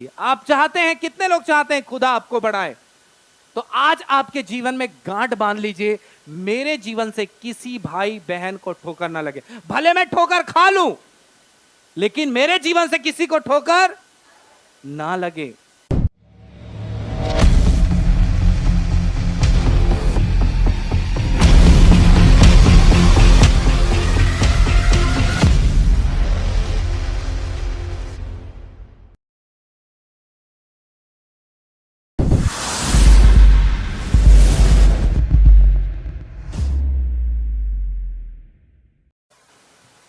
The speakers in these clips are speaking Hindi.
आप चाहते हैं, कितने लोग चाहते हैं खुदा आपको बढ़ाए? तो आज आपके जीवन में गांठ बांध लीजिए, मेरे जीवन से किसी भाई बहन को ठोकर ना लगे। भले मैं ठोकर खा लूं, लेकिन मेरे जीवन से किसी को ठोकर ना लगे।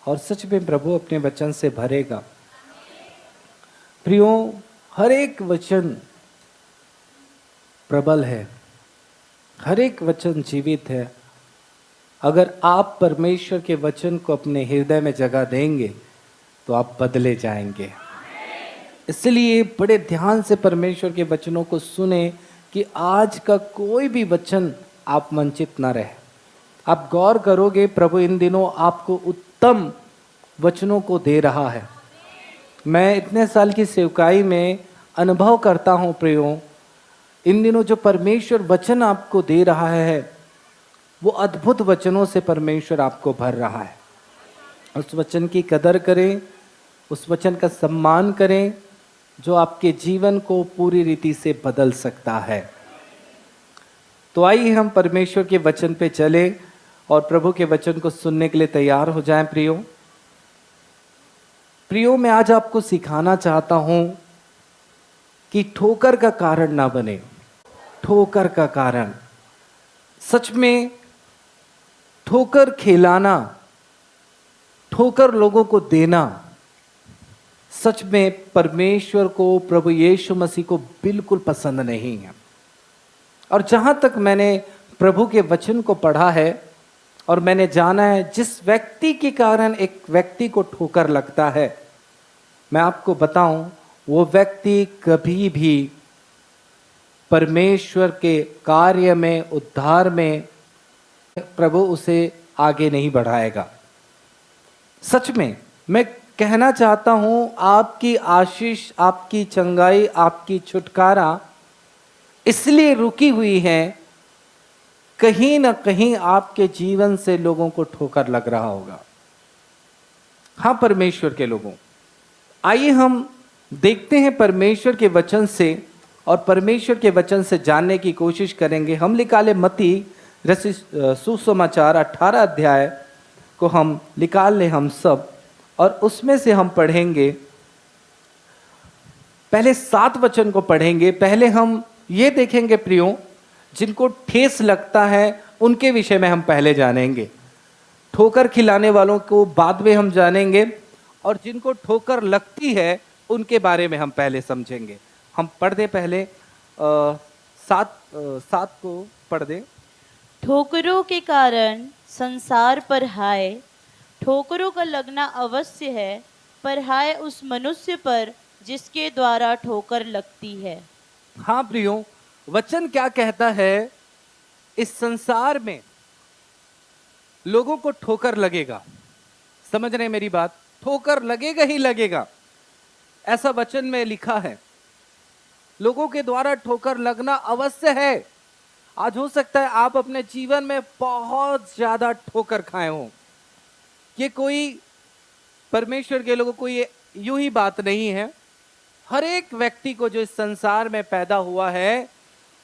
और सच में प्रभु अपने वचन से भरेगा। प्रियो, हर एक वचन प्रबल है, हर एक वचन जीवित है। अगर आप परमेश्वर के वचन को अपने हृदय में जगह देंगे तो आप बदले जाएंगे। इसलिए बड़े ध्यान से परमेश्वर के वचनों को सुने कि आज का कोई भी वचन आप वंचित ना रहे। आप गौर करोगे, प्रभु इन दिनों आपको उत्तम वचनों को दे रहा है। मैं इतने साल की सेवकाई में अनुभव करता हूँ प्रियो, इन दिनों जो परमेश्वर वचन आपको दे रहा है वो अद्भुत वचनों से परमेश्वर आपको भर रहा है। उस वचन की कदर करें, उस वचन का सम्मान करें जो आपके जीवन को पूरी रीति से बदल सकता है। तो आइए हम परमेश्वर के वचन पे चले और प्रभु के वचन को सुनने के लिए तैयार हो जाएं। प्रियो, मैं आज आपको सिखाना चाहता हूं कि ठोकर का कारण ना बने। ठोकर का कारण, सच में ठोकर खिलाना, ठोकर लोगों को देना सच में परमेश्वर को, प्रभु यीशु मसीह को बिल्कुल पसंद नहीं है। और जहां तक मैंने प्रभु के वचन को पढ़ा है और मैंने जाना है, जिस व्यक्ति के कारण एक व्यक्ति को ठोकर लगता है, मैं आपको बताऊं, वो व्यक्ति कभी भी परमेश्वर के कार्य में, उद्धार में प्रभु उसे आगे नहीं बढ़ाएगा। सच में मैं कहना चाहता हूं, आपकी आशीष, आपकी चंगाई, आपकी छुटकारा इसलिए रुकी हुई है, कहीं ना कहीं आपके जीवन से लोगों को ठोकर लग रहा होगा। हाँ, परमेश्वर के लोगों, आइए हम देखते हैं परमेश्वर के वचन से, और परमेश्वर के वचन से जानने की कोशिश करेंगे। हम निकाले मत्ती सुसमाचार 18 अध्याय को हम निकाल लें हम सब, और उसमें से हम पढ़ेंगे, पहले 7 वचन को पढ़ेंगे। पहले हम ये देखेंगे प्रियो, जिनको ठेस लगता है उनके विषय में हम पहले जानेंगे, ठोकर खिलाने वालों को बाद में हम जानेंगे, और जिनको ठोकर लगती है उनके बारे में हम पहले समझेंगे। हम पढ़ दें पहले 7 को पढ़ दें। ठोकरों के कारण संसार पर हाय, ठोकरों का लगना अवश्य है, पर हाय उस मनुष्य पर जिसके द्वारा ठोकर लगती है। हाँ प्रियो, वचन क्या कहता है? इस संसार में लोगों को ठोकर लगेगा। समझ रहे मेरी बात? ठोकर लगेगा ही लगेगा, ऐसा वचन में लिखा है। लोगों के द्वारा ठोकर लगना अवश्य है। आज हो सकता है आप अपने जीवन में बहुत ज्यादा ठोकर खाए हो। ये कोई परमेश्वर के लोगों को ये यूं ही बात नहीं है। हर एक व्यक्ति को जो इस संसार में पैदा हुआ है,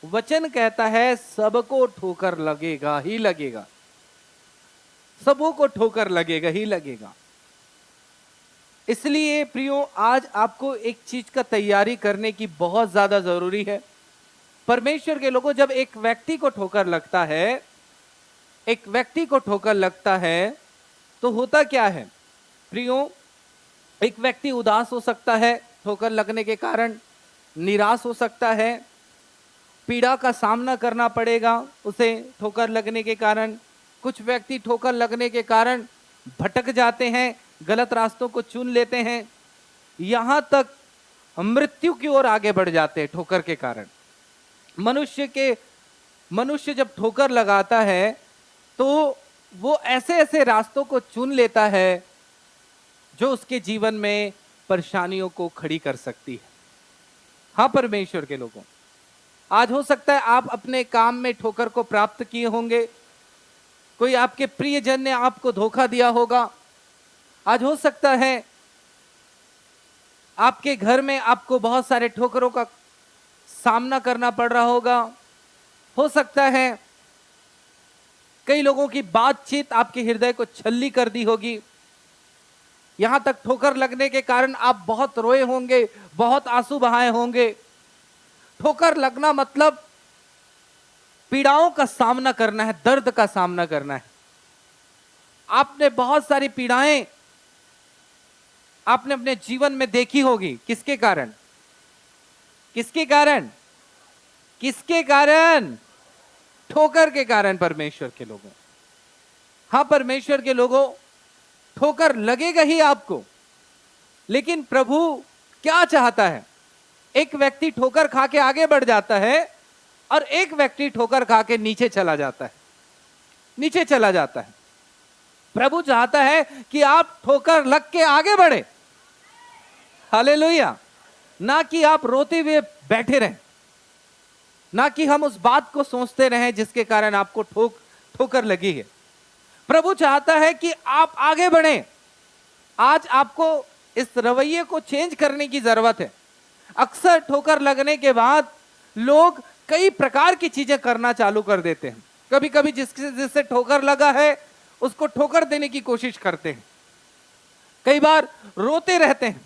वचन कहता है सबको ठोकर लगेगा ही लगेगा, सबों को ठोकर लगेगा ही लगेगा। इसलिए प्रियो, आज आपको एक चीज का तैयारी करने की बहुत ज्यादा जरूरी है। परमेश्वर के लोगों, जब एक व्यक्ति को ठोकर लगता है, एक व्यक्ति को ठोकर लगता है तो होता क्या है प्रियो? एक व्यक्ति उदास हो सकता है ठोकर लगने के कारण, निराश हो सकता है, पीड़ा का सामना करना पड़ेगा उसे ठोकर लगने के कारण। कुछ व्यक्ति ठोकर लगने के कारण भटक जाते हैं, गलत रास्तों को चुन लेते हैं, यहां तक मृत्यु की ओर आगे बढ़ जाते हैं ठोकर के कारण। मनुष्य जब ठोकर लगाता है तो वो ऐसे ऐसे रास्तों को चुन लेता है जो उसके जीवन में परेशानियों को खड़ी कर सकती है। हाँ परमेश्वर के लोगों, आज हो सकता है आप अपने काम में ठोकर को प्राप्त किए होंगे, कोई आपके प्रियजन ने आपको धोखा दिया होगा। आज हो सकता है आपके घर में आपको बहुत सारे ठोकरों का सामना करना पड़ रहा होगा। हो सकता है कई लोगों की बातचीत आपके हृदय को छल्ली कर दी होगी, यहां तक ठोकर लगने के कारण आप बहुत रोए होंगे, बहुत आंसू बहाए होंगे। ठोकर लगना मतलब पीड़ाओं का सामना करना है, दर्द का सामना करना है। आपने बहुत सारी पीड़ाएं आपने अपने जीवन में देखी होगी। किसके कारण? किसके कारण? किसके कारण? ठोकर के कारण परमेश्वर के लोगों। हां परमेश्वर के लोगों, ठोकर लगेगा ही आपको, लेकिन प्रभु क्या चाहता है? एक व्यक्ति ठोकर खा के आगे बढ़ जाता है और एक व्यक्ति ठोकर खा के नीचे चला जाता है, नीचे चला जाता है। प्रभु चाहता है कि आप ठोकर लग के आगे बढ़े, हालेलुया, ना कि आप रोते हुए बैठे रहें, ना कि हम उस बात को सोचते रहें जिसके कारण आपको ठोकर लगी है। प्रभु चाहता है कि आप आगे बढ़ें। आज आपको इस रवैये को चेंज करने की जरूरत है। अक्सर ठोकर लगने के बाद लोग कई प्रकार की चीजें करना चालू कर देते हैं। कभी कभी जिससे ठोकर लगा है उसको ठोकर देने की कोशिश करते हैं, कई बार रोते रहते हैं,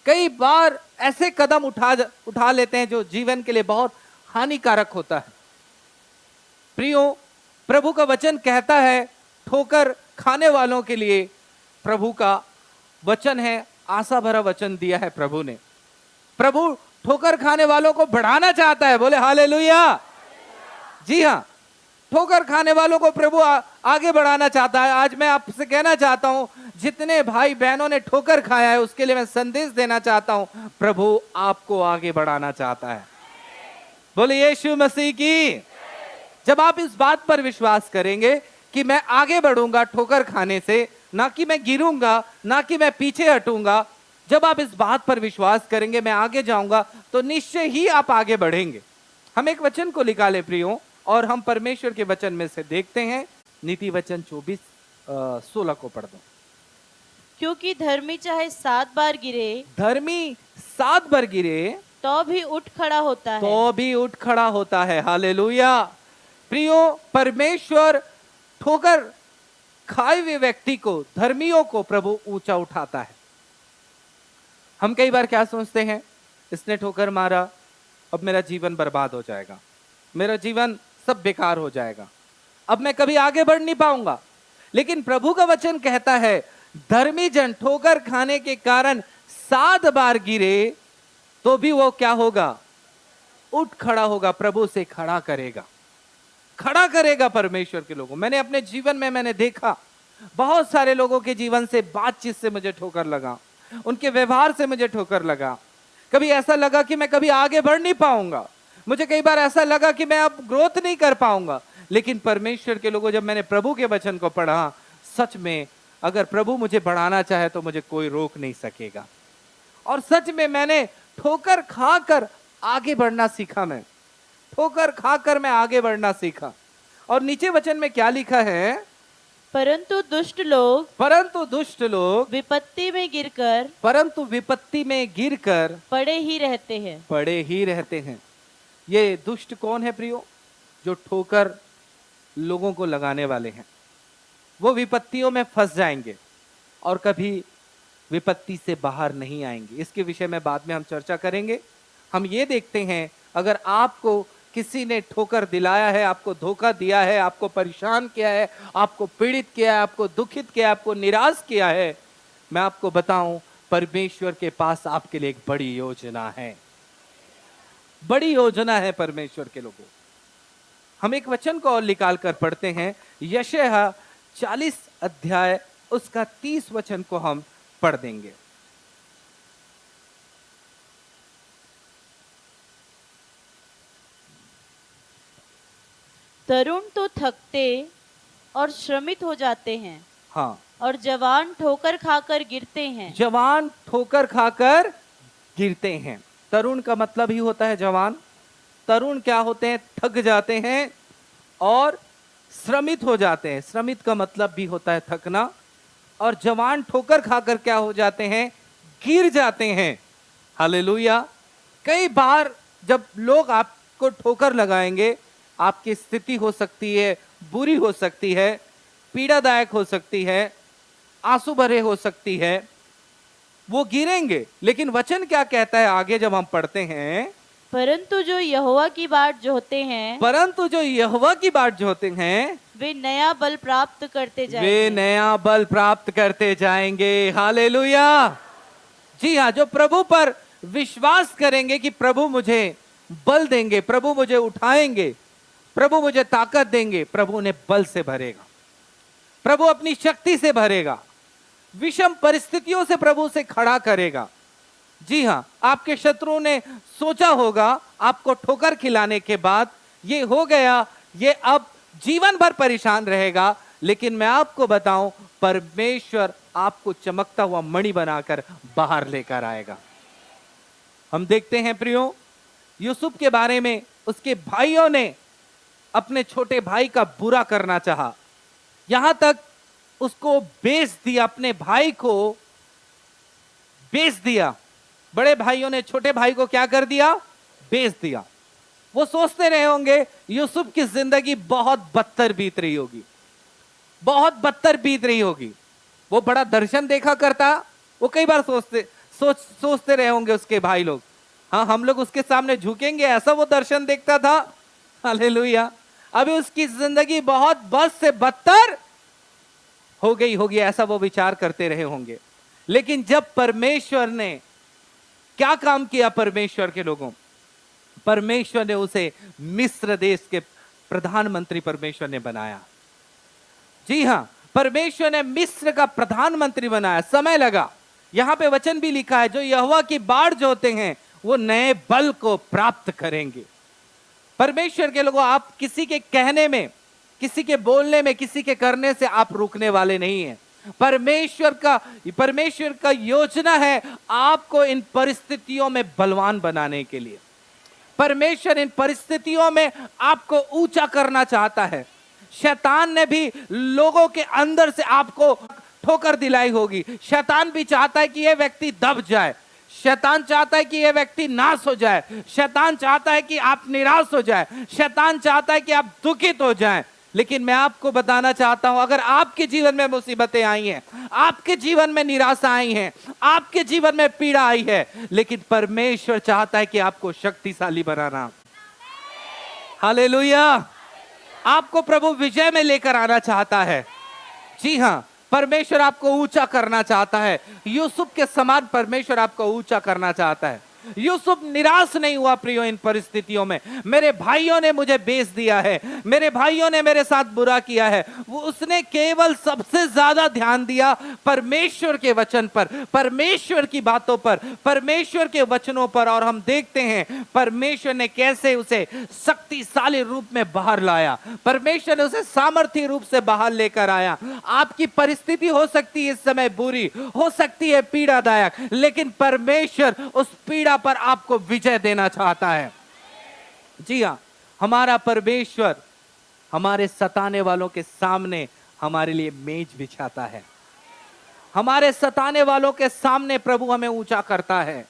कई बार ऐसे कदम उठा लेते हैं जो जीवन के लिए बहुत हानिकारक होता है। प्रियो, प्रभु का वचन कहता है ठोकर खाने वालों के लिए प्रभु का वचन है, आशा भरा वचन दिया है प्रभु ने। प्रभु ठोकर खाने वालों को बढ़ाना चाहता है, बोले हालेलुया। जी हां, ठोकर खाने वालों को प्रभु आगे बढ़ाना चाहता है। आज मैं आपसे कहना चाहता हूं, जितने भाई बहनों ने ठोकर खाया है उसके लिए मैं संदेश देना चाहता हूं, प्रभु आपको आगे बढ़ाना चाहता है। बोले यीशु मसीह की। जब आप इस बात पर विश्वास करेंगे कि मैं आगे बढ़ूंगा ठोकर खाने से, ना कि मैं गिरूंगा, ना कि मैं पीछे हटूंगा, जब आप इस बात पर विश्वास करेंगे मैं आगे जाऊंगा, तो निश्चय ही आप आगे बढ़ेंगे। हम एक वचन को निकाले प्रियो, और हम परमेश्वर के वचन में से देखते हैं। नीति वचन 24:16 को पढ़ दो। क्योंकि धर्मी चाहे 7 बार गिरे, धर्मी 7 बार गिरे तो भी उठ खड़ा होता है, तो भी उठ खड़ा होता है। हालेलुया। प्रियो, परमेश्वर ठोकर खाए हुए व्यक्ति को, धर्मियों को प्रभु ऊंचा उठाता है। हम कई बार क्या सोचते हैं, इसने ठोकर मारा, अब मेरा जीवन बर्बाद हो जाएगा, मेरा जीवन सब बेकार हो जाएगा, अब मैं कभी आगे बढ़ नहीं पाऊंगा। लेकिन प्रभु का वचन कहता है धर्मी जन ठोकर खाने के कारण 7 बार गिरे तो भी वो क्या होगा? उठ खड़ा होगा, प्रभु से खड़ा करेगा, खड़ा करेगा परमेश्वर के लोगों। मैंने अपने जीवन में मैंने देखा, बहुत सारे लोगों के जीवन से बातचीत से मुझे ठोकर लगा, उनके व्यवहार से मुझे ठोकर लगा। कभी ऐसा लगा कि मैं कभी आगे बढ़ नहीं पाऊंगा, मुझे कई बार ऐसा लगा कि मैं अब ग्रोथ नहीं कर पाऊंगा। लेकिन परमेश्वर के लोगों, जब मैंने प्रभु के वचन को पढ़ा, सच में अगर प्रभु मुझे बढ़ाना चाहे तो मुझे कोई रोक नहीं सकेगा। और सच में मैंने ठोकर खाकर आगे बढ़ना सीखा, मैं ठोकर खाकर मैं आगे बढ़ना सीखा। और नीचे वचन में क्या लिखा है? परंतु दुष्ट लोग विपत्ति में गिरकर पड़े ही रहते हैं। ये दुष्ट कौन है प्रियो? जो ठोकर लोगों को लगाने वाले हैं। वो विपत्तियों में फंस जाएंगे और कभी विपत्ति से बाहर नहीं आएंगे। इसके विषय में बाद में हम चर्चा करेंगे। हम ये देखते हैं, अगर आपको किसी ने ठोकर दिलाया है, आपको धोखा दिया है, आपको परेशान किया है, आपको पीड़ित किया है, आपको दुखित किया है, आपको निराश किया है, मैं आपको बताऊं, परमेश्वर के पास आपके लिए एक बड़ी योजना है, बड़ी योजना है परमेश्वर के लोगों। हम एक वचन को और निकाल कर पढ़ते हैं, यशायाह 40 अध्याय उसका 30 वचन को हम पढ़ देंगे। तरुण तो थकते और श्रमित हो जाते हैं, हाँ, और जवान ठोकर खाकर गिरते हैं। जवान ठोकर खाकर गिरते हैं। तरुण का मतलब ही होता है जवान। तरुण क्या होते हैं? थक जाते हैं और श्रमित हो जाते हैं। श्रमित का मतलब भी होता है थकना। और जवान ठोकर खाकर क्या हो जाते हैं? गिर जाते हैं। हालेलुया। कई बार जब लोग आपको ठोकर लगाएंगे, आपकी स्थिति हो सकती है बुरी, हो सकती है पीड़ादायक, हो सकती है आंसू भरे, हो सकती है, वो गिरेंगे। लेकिन वचन क्या कहता है आगे जब हम पढ़ते हैं? परंतु जो यहोवा की बाट जोहते हैं परंतु जो यहोवा की बाट जोहते हैं वे नया बल प्राप्त करते वे जाएंगे। नया बल प्राप्त करते जाएंगे। हालेलुया। जी हाँ, जो प्रभु पर विश्वास करेंगे कि प्रभु मुझे बल देंगे, प्रभु मुझे उठाएंगे, प्रभु मुझे ताकत देंगे, प्रभु उन्हें बल से भरेगा, प्रभु अपनी शक्ति से भरेगा, विषम परिस्थितियों से प्रभु से खड़ा करेगा। जी हाँ, आपके शत्रुओं ने सोचा होगा आपको ठोकर खिलाने के बाद ये हो गया, ये अब जीवन भर परेशान रहेगा। लेकिन मैं आपको बताऊं, परमेश्वर आपको चमकता हुआ मणि बनाकर बाहर लेकर आएगा। हम देखते हैं प्रियो, यूसुफ के बारे में उसके भाइयों ने अपने छोटे भाई का बुरा करना चाहा, यहां तक उसको बेच दिया, अपने भाई को बेच दिया। बड़े भाइयों ने छोटे भाई को क्या कर दिया? बेच दिया। वो सोचते रहे होंगे यूसुफ की जिंदगी बहुत बदतर बीत रही होगी, बहुत बदतर बीत रही होगी। वो बड़ा दर्शन देखा करता, वो कई बार सोचते रहे होंगे उसके भाई लोग, हाँ हम लोग उसके सामने झुकेंगे, ऐसा वो दर्शन देखता था। हालेलुया। अभी उसकी जिंदगी बहुत बद से बदतर हो गई होगी, ऐसा वो विचार करते रहे होंगे। लेकिन जब परमेश्वर ने क्या काम किया, परमेश्वर के लोगों, परमेश्वर ने उसे मिस्र देश के प्रधानमंत्री परमेश्वर ने बनाया। जी हां, परमेश्वर ने मिस्र का प्रधानमंत्री बनाया। समय लगा। यहां पे वचन भी लिखा है, जो यहोवा की बाढ़ जोते हैं वो नए बल को प्राप्त करेंगे। परमेश्वर के लोगों, आप किसी के कहने में, किसी के बोलने में, किसी के करने से आप रुकने वाले नहीं हैं। परमेश्वर का योजना है आपको इन परिस्थितियों में बलवान बनाने के लिए। परमेश्वर इन परिस्थितियों में आपको ऊंचा करना चाहता है। शैतान ने भी लोगों के अंदर से आपको ठोकर दिलाई होगी। शैतान भी चाहता है कि यह व्यक्ति दब जाए, शैतान चाहता है कि यह व्यक्ति नाश हो जाए, शैतान चाहता है कि आप निराश हो जाए, शैतान चाहता है कि आप दुखित हो जाएं। लेकिन मैं आपको बताना चाहता हूं, अगर आपके जीवन में मुसीबतें आई हैं, आपके जीवन में निराशा आई है, आपके जीवन में पीड़ा आई है, लेकिन परमेश्वर चाहता है कि आपको शक्तिशाली बनाना। हालेलुया। आपको प्रभु विजय में लेकर आना चाहता है। जी हां, परमेश्वर आपको ऊंचा करना चाहता है। यूसुफ के समान परमेश्वर आपको ऊंचा करना चाहता है। यूसुफ निराश नहीं हुआ प्रियो इन परिस्थितियों में। मेरे भाइयों ने मुझे बेच दिया है, मेरे भाइयों ने मेरे साथ बुरा किया है, वो उसने केवल सबसे ज्यादा ध्यान दिया परमेश्वर के वचन पर, परमेश्वर की बातों पर, परमेश्वर के वचनों पर। और हम देखते हैं परमेश्वर ने कैसे उसे शक्तिशाली रूप में बाहर लाया, परमेश्वर ने उसे सामर्थ्य रूप से बाहर लेकर आया। आपकी परिस्थिति हो सकती है इस समय बुरी, हो सकती है पीड़ादायक, लेकिन परमेश्वर उस पीड़ा पर आपको विजय देना चाहता है। जी हां, हमारा परमेश्वर हमारे सताने वालों के सामने हमारे लिए मेज बिछाता है। हमारे सताने वालों के सामने प्रभु हमें ऊंचा करता है।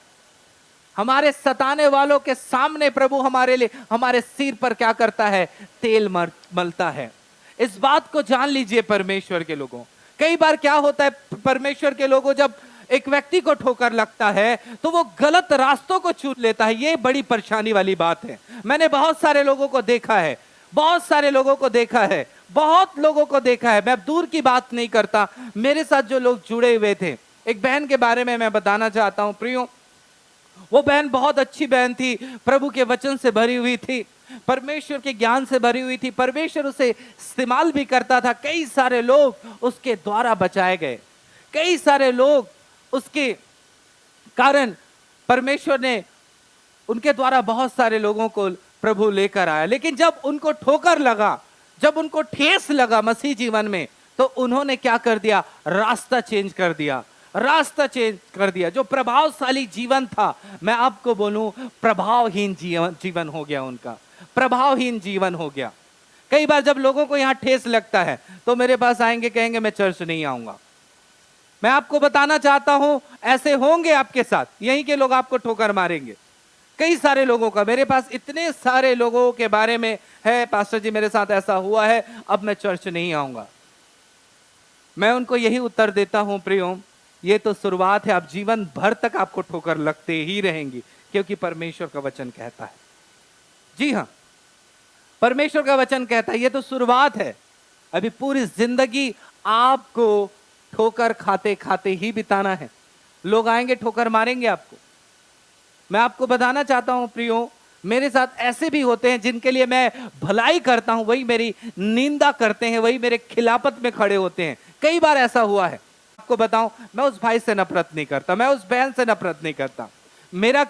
हमारे सताने वालों के सामने प्रभु हमारे लिए, हमारे सिर पर क्या करता है? तेल मलता है। इस बात को जान लीजिए परमेश्वर के लोगों। कई बार क्या होता है परमेश्वर के लोगों, जब एक व्यक्ति को ठोकर लगता है तो वो गलत रास्तों को चुन लेता है। ये बड़ी परेशानी वाली बात है। मैंने बहुत सारे लोगों को देखा है, बहुत सारे लोगों को देखा है, बहुत लोगों को देखा है। मैं दूर की बात नहीं करता, मेरे साथ जो लोग जुड़े हुए थे, एक बहन के बारे में मैं बताना चाहता हूं प्रियो। वो बहन बहुत अच्छी बहन थी, प्रभु के वचन से भरी हुई थी, परमेश्वर के ज्ञान से भरी हुई थी। परमेश्वर उसे इस्तेमाल भी करता था। कई सारे लोग उसके द्वारा बचाए गए, कई सारे लोग उसके कारण परमेश्वर ने उनके द्वारा बहुत सारे लोगों को प्रभु लेकर आया। लेकिन जब उनको ठोकर लगा, जब उनको ठेस लगा मसीह जीवन में, तो उन्होंने क्या कर दिया? रास्ता चेंज कर दिया। रास्ता चेंज कर दिया। जो प्रभावशाली जीवन था, मैं आपको बोलूं, प्रभावहीन जीवन हो गया उनका, प्रभावहीन जीवन हो गया। कई बार जब लोगों को यहां ठेस लगता है तो मेरे पास आएंगे, कहेंगे मैं चर्च नहीं आऊंगा। मैं आपको बताना चाहता हूं, ऐसे होंगे आपके साथ, यहीं के लोग आपको ठोकर मारेंगे। कई सारे लोगों का, मेरे पास इतने सारे लोगों के बारे में है, पास्टर जी मेरे साथ ऐसा हुआ है, अब मैं चर्च नहीं आऊंगा। मैं उनको यही उत्तर देता हूं, प्रियो, ये तो शुरुआत है, आप जीवन भर तक आपको ठोकर लगते ही रहेंगी, क्योंकि परमेश्वर का वचन कहता है। जी हां, परमेश्वर का वचन कहता है, ये तो शुरुआत है, अभी पूरी जिंदगी आपको ठोकर खाते खाते ही बिताना है। लोग आएंगे, ठोकर मारेंगे आपको। मैं आपको बताना चाहता हूं प्रियो, मेरे साथ ऐसे भी होते हैं जिनके लिए मैं भलाई करता हूं, वही मेरी निंदा करते हैं, वही मेरे खिलाफत में खड़े होते हैं। कई बार ऐसा हुआ है। आपको बताऊं, मैं उस भाई से नफरत नहीं करता, मैं उस बहन से नफरत नहीं करता। मेरा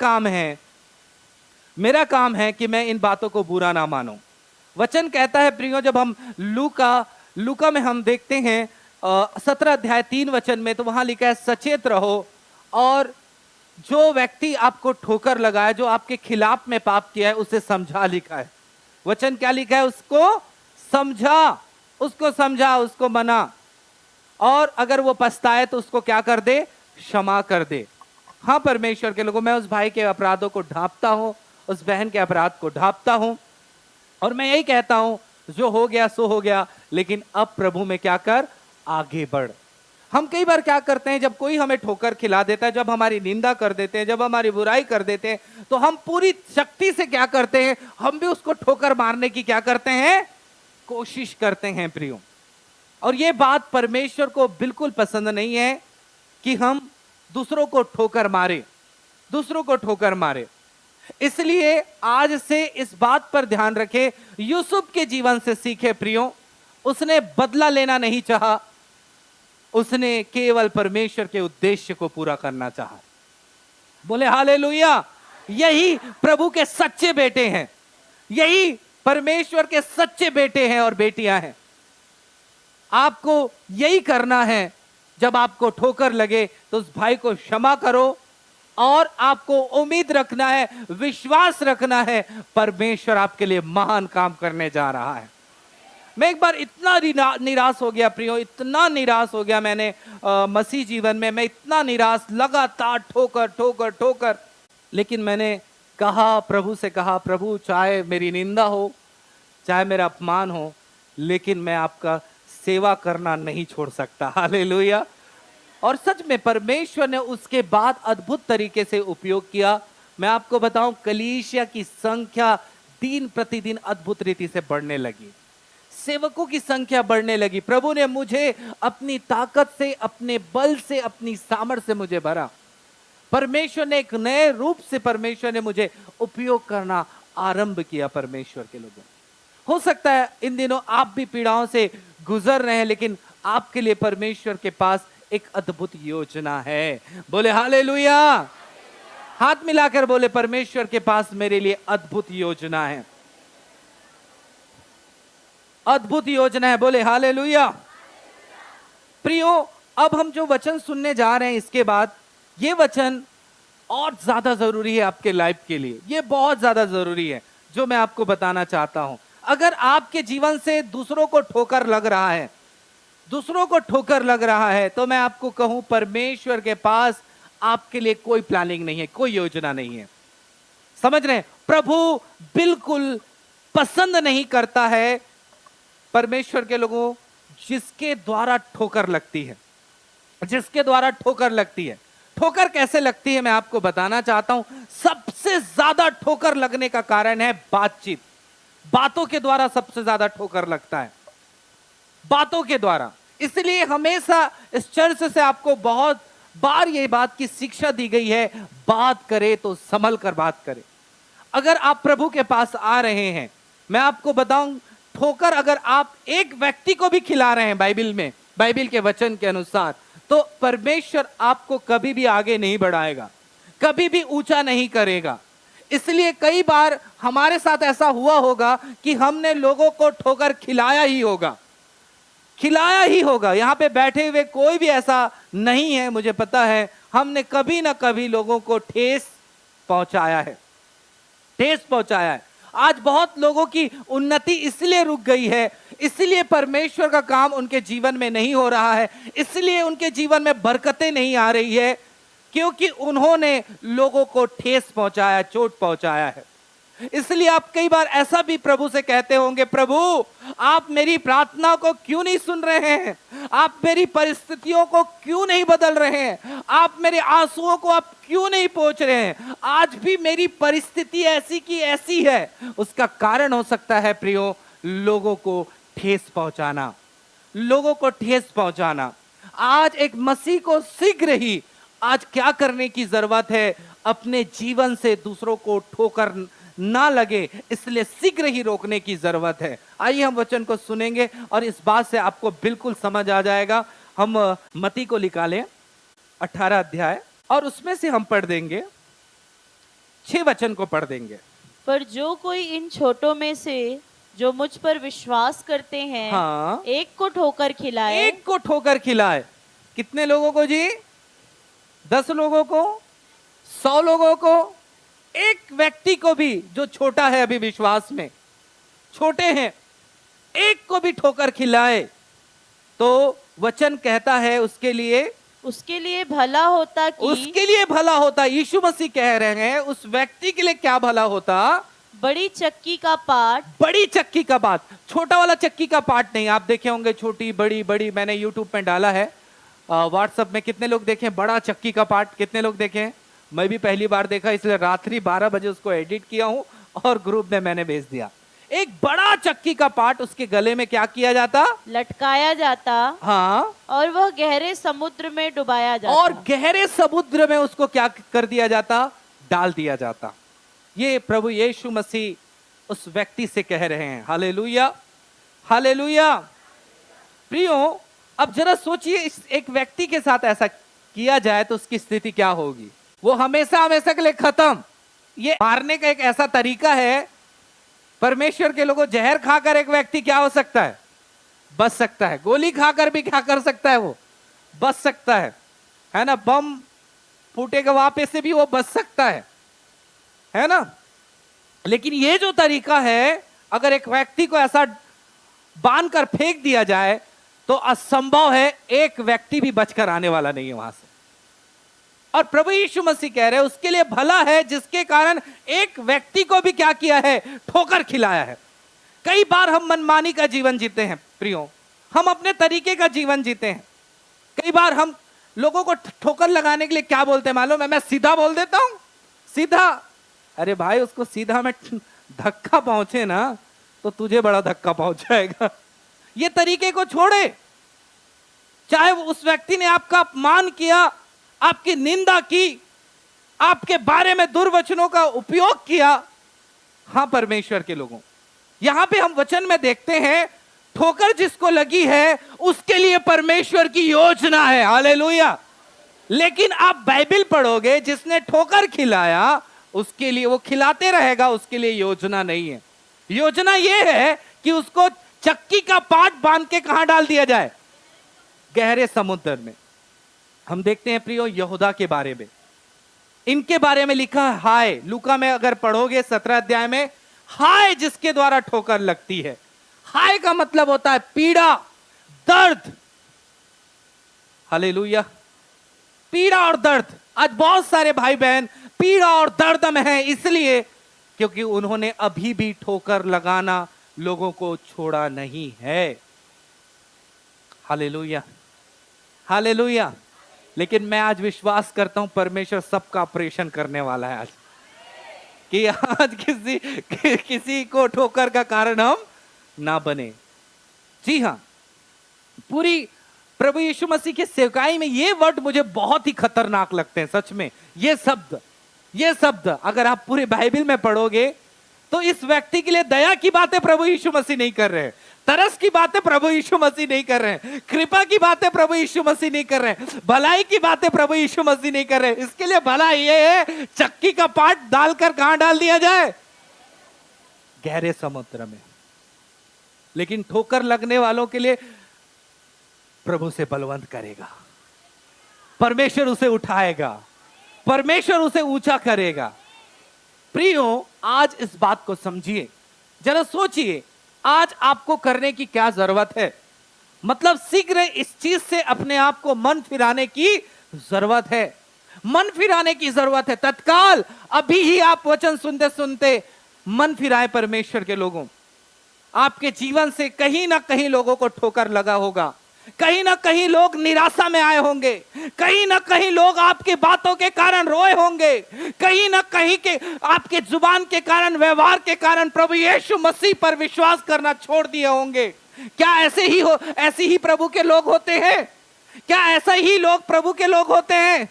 काम है कि मैं इन बातों को बुरा ना मानूं। वचन कहता है प्रियो, जब हम लूका में हम देखते हैं 17 अध्याय 3 वचन में, तो वहां लिखा है, सचेत रहो और जो व्यक्ति आपको ठोकर लगाए, जो आपके खिलाफ में पाप किया है, उसे समझा। लिखा है, वचन क्या लिखा है? उसको समझा, उसको मना, और अगर वो पछताए तो उसको क्या कर दे? क्षमा कर दे। हाँ परमेश्वर के लोगों, मैं उस भाई के अपराधों को ढांपता हूं, उस बहन के अपराध को ढांपता हूं, और मैं यही कहता हूं, जो हो गया सो हो गया, लेकिन अब प्रभु में क्या कर? आगे बढ़। हम कई बार क्या करते हैं, जब कोई हमें ठोकर खिला देता है, जब हमारी निंदा कर देते हैं, जब हमारी बुराई कर देते हैं, तो हम पूरी शक्ति से क्या करते हैं? हम भी उसको ठोकर मारने की क्या करते हैं? कोशिश करते हैं प्रियो। और यह बात परमेश्वर को बिल्कुल पसंद नहीं है कि हम दूसरों को ठोकर मारे। इसलिए आज से इस बात पर ध्यान रखें, यूसुफ के जीवन से सीखे प्रियो, उसने बदला लेना नहीं चाहा, उसने केवल परमेश्वर के उद्देश्य को पूरा करना चाहा। बोले हालेलुया। यही प्रभु के सच्चे बेटे हैं, यही परमेश्वर के सच्चे बेटे हैं और बेटियां हैं। आपको यही करना है। जब आपको ठोकर लगे तो उस भाई को क्षमा करो, और आपको उम्मीद रखना है, विश्वास रखना है, परमेश्वर आपके लिए महान काम करने जा रहा है। मैं एक बार इतना निराश हो गया प्रियो, इतना निराश हो गया मैंने मसीह जीवन में, मैं इतना निराश, लगातार ठोकर। लेकिन मैंने कहा, प्रभु से कहा, प्रभु चाहे मेरी निंदा हो, चाहे मेरा अपमान हो, लेकिन मैं आपका सेवा करना नहीं छोड़ सकता। हालेलुया। और सच में परमेश्वर ने उसके बाद अद्भुत तरीके से उपयोग किया। मैं आपको बताऊं, कलीसिया की संख्या दिन प्रतिदिन अद्भुत रीति से बढ़ने लगी, सेवकों की संख्या बढ़ने लगी। प्रभु ने मुझे अपनी ताकत से, अपने बल से, अपनी सामर्थ्य से मुझे भरा। परमेश्वर ने एक नए रूप से, परमेश्वर ने मुझे उपयोग करना आरंभ किया। परमेश्वर के लोगों, हो सकता है इन दिनों आप भी पीड़ाओं से गुजर रहे हैं, लेकिन आपके लिए परमेश्वर के पास एक अद्भुत योजना है। बोले हालेलुया। हाथ मिलाकर बोले, परमेश्वर के पास मेरे लिए अद्भुत योजना है, अद्भुत योजना है। बोले हालेलुया। प्रियो, अब हम जो वचन सुनने जा रहे हैं, इसके बाद ये वचन और ज्यादा जरूरी है आपके लाइफ के लिए। ये बहुत ज्यादा जरूरी है जो मैं आपको बताना चाहता हूं। अगर आपके जीवन से दूसरों को ठोकर लग रहा है, तो मैं आपको कहूं, परमेश्वर के पास आपके लिए कोई प्लानिंग नहीं है, कोई योजना नहीं है। समझ रहे हैं? प्रभु बिल्कुल पसंद नहीं करता है परमेश्वर के लोगों जिसके द्वारा ठोकर लगती है। ठोकर कैसे लगती है मैं आपको बताना चाहता हूं। सबसे ज्यादा ठोकर लगने का कारण है बातचीत। बातों के द्वारा सबसे ज्यादा ठोकर लगता है, बातों के द्वारा। इसलिए हमेशा इस चर्च से आपको बहुत बार यह बात की शिक्षा दी गई है, बात करे तो संभल कर बात करे। अगर आप प्रभु के पास आ रहे हैं, मैं आपको बताऊं, ठोकर अगर आप एक व्यक्ति को भी खिला रहे हैं बाइबिल के वचन के अनुसार, तो परमेश्वर आपको कभी भी आगे नहीं बढ़ाएगा, कभी भी ऊंचा नहीं करेगा। इसलिए कई बार हमारे साथ ऐसा हुआ होगा कि हमने लोगों को ठोकर खिलाया ही होगा। यहां पे बैठे हुए कोई भी ऐसा नहीं है, मुझे पता है हमने कभी ना कभी लोगों को ठेस पहुंचाया है, ठेस पहुंचाया है। आज बहुत लोगों की उन्नति इसलिए रुक गई है, इसलिए परमेश्वर का काम उनके जीवन में नहीं हो रहा है, इसलिए उनके जीवन में बरकतें नहीं आ रही है, क्योंकि उन्होंने लोगों को ठेस पहुंचाया, चोट पहुंचाया है। इसलिए आप कई बार ऐसा भी प्रभु से कहते होंगे, प्रभु आप मेरी प्रार्थना को क्यों नहीं सुन रहे हैं, आप मेरी परिस्थितियों को क्यों नहीं बदल रहे हैं, आप मेरे आंसुओं को आप क्यों नहीं पोंछ रहे हैं, आज भी मेरी परिस्थिति ऐसी की ऐसी है। उसका कारण हो सकता है प्रियो, लोगों को ठेस पहुंचाना, लोगों को ठेस पहुंचाना। आज एक मसीह को शीघ्र ही आज क्या करने की जरूरत है, अपने जीवन से दूसरों को ठोकर ना लगे, इसलिए शीघ्र ही रोकने की जरूरत है। आइए हम वचन को सुनेंगे और इस बात से आपको बिल्कुल समझ आ जाएगा। हम मत्ती को निकालें 18 अध्याय और उसमें से हम पढ़ देंगे 6 वचन को पढ़ देंगे। पर जो कोई इन छोटों में से जो मुझ पर विश्वास करते हैं, हाँ, एक को ठोकर खिलाए, एक को ठोकर खिलाए। कितने लोगों को जी? 10 लोगों को, 100 लोगों को, एक व्यक्ति को भी जो छोटा है, अभी विश्वास में छोटे हैं, एक को भी ठोकर खिलाए तो वचन कहता है उसके लिए भला होता कि उसके लिए भला होता। यीशु मसीह कह रहे हैं उस व्यक्ति के लिए क्या भला होता? बड़ी चक्की का पाट, बड़ी चक्की का पाट, छोटा वाला चक्की का पाट नहीं। आप देखे होंगे छोटी बड़ी बड़ी, मैंने यूट्यूब में डाला है, व्हाट्सएप में कितने लोग देखे बड़ा चक्की का पाट? कितने लोग देखे? मैं भी पहली बार देखा, इसलिए रात्रि 12 बजे उसको एडिट किया हूं और ग्रुप में मैंने भेज दिया। एक बड़ा चक्की का पाट, उसके गले में क्या किया जाता? लटकाया जाता, हाँ, और वह गहरे समुद्र में डुबाया जाता, और गहरे समुद्र में उसको क्या कर दिया जाता? डाल दिया जाता। ये प्रभु यीशु मसीह उस व्यक्ति से कह रहे हैं। Hallelujah, hallelujah. प्रियो, अब जरा सोचिए, इस एक व्यक्ति के साथ ऐसा किया जाए तो उसकी स्थिति क्या होगी? वो हमेशा हमेशा के लिए खत्म। ये मारने का एक ऐसा तरीका है, परमेश्वर के लोगों, जहर खाकर एक व्यक्ति क्या हो सकता है? बच सकता है। गोली खाकर भी क्या कर सकता है? वो बच सकता है ना? बम फूटेगा वहां पे से भी वो बच सकता है ना? लेकिन ये जो तरीका है, अगर एक व्यक्ति को ऐसा बांध कर फेंक दिया जाए तो असंभव है एक व्यक्ति भी बचकर आने वाला नहीं है वहां से। और प्रभु यीशु मसीह कह रहे हैं उसके लिए भला है जिसके कारण एक व्यक्ति को भी क्या किया है? ठोकर खिलाया है। कई बार हम मनमानी का जीवन जीते हैं प्रियो, हम अपने तरीके का जीवन जीते हैं। कई बार हम लोगों को ठोकर लगाने के लिए क्या बोलते हैं मालूम है? मैं सीधा बोल देता हूं, सीधा। अरे भाई, उसको सीधा में धक्का पहुंचे ना तो तुझे बड़ा धक्का पहुंच जाएगा। ये तरीके को छोड़े। चाहे वो उस व्यक्ति ने आपका अपमान किया, आपकी निंदा की, आपके बारे में दुर्वचनों का उपयोग किया, हां परमेश्वर के लोगों, यहां पे हम वचन में देखते हैं ठोकर जिसको लगी है उसके लिए परमेश्वर की योजना है। हालेलुया। लेकिन आप बाइबल पढ़ोगे, जिसने ठोकर खिलाया उसके लिए वो खिलाते रहेगा, उसके लिए योजना नहीं है। योजना ये है कि उसको चक्की का पाट बांध के कहां डाल दिया जाए? गहरे समुद्र में। हम देखते हैं प्रियो यहूदा के बारे में, इनके बारे में लिखा है हाय। लूका में अगर पढ़ोगे 17 अध्याय में, हाय जिसके द्वारा ठोकर लगती है। हाय का मतलब होता है पीड़ा, दर्द। हालेलुया। पीड़ा और दर्द। आज बहुत सारे भाई बहन पीड़ा और दर्द में हैं, इसलिए क्योंकि उन्होंने अभी भी ठोकर लगाना लोगों को छोड़ा नहीं है। Hallelujah, hallelujah. लेकिन मैं आज विश्वास करता हूं परमेश्वर सबका ऑपरेशन करने वाला है आज, कि आज किसी को ठोकर का कारण हम ना बने। जी हां, पूरी प्रभु यीशु मसीह के सेवकाई में ये वर्ड मुझे बहुत ही खतरनाक लगते हैं सच में। ये शब्द अगर आप पूरे बाइबल में पढ़ोगे तो इस व्यक्ति के लिए दया की बातें प्रभु यीशु मसीह नहीं कर रहे हैं, तरस की बातें प्रभु यीशु मसीह नहीं कर रहे हैं, कृपा की बातें प्रभु यीशु मसीह नहीं कर रहे हैं, भलाई की बातें प्रभु यीशु मसीह नहीं कर रहे हैं। इसके लिए भला ये है चक्की का पाट डालकर कहां डाल दिया जाए? गहरे समुद्र में। लेकिन ठोकर लगने वालों के लिए प्रभु से बलवंत करेगा, परमेश्वर उसे उठाएगा, परमेश्वर उसे ऊंचा करेगा। प्रियो, आज इस बात को समझिए, जरा सोचिए आज आपको करने की क्या जरूरत है। मतलब शीघ्र इस चीज से अपने आप को मन फिराने की जरूरत है, मन फिराने की जरूरत है। तत्काल अभी ही आप वचन सुनते सुनते मन फिराए परमेश्वर के लोगों। आपके जीवन से कहीं ना कहीं लोगों को ठोकर लगा होगा, कहीं ना कहीं लोग निराशा में आए होंगे, कहीं ना कहीं लोग आपकी बातों के कारण रोए होंगे, कहीं ना कहीं के आपके जुबान के कारण, व्यवहार के कारण प्रभु यीशु मसीह पर विश्वास करना छोड़ दिए होंगे। क्या ऐसे ही प्रभु के लोग होते हैं? क्या ऐसा ही लोग प्रभु के लोग होते हैं?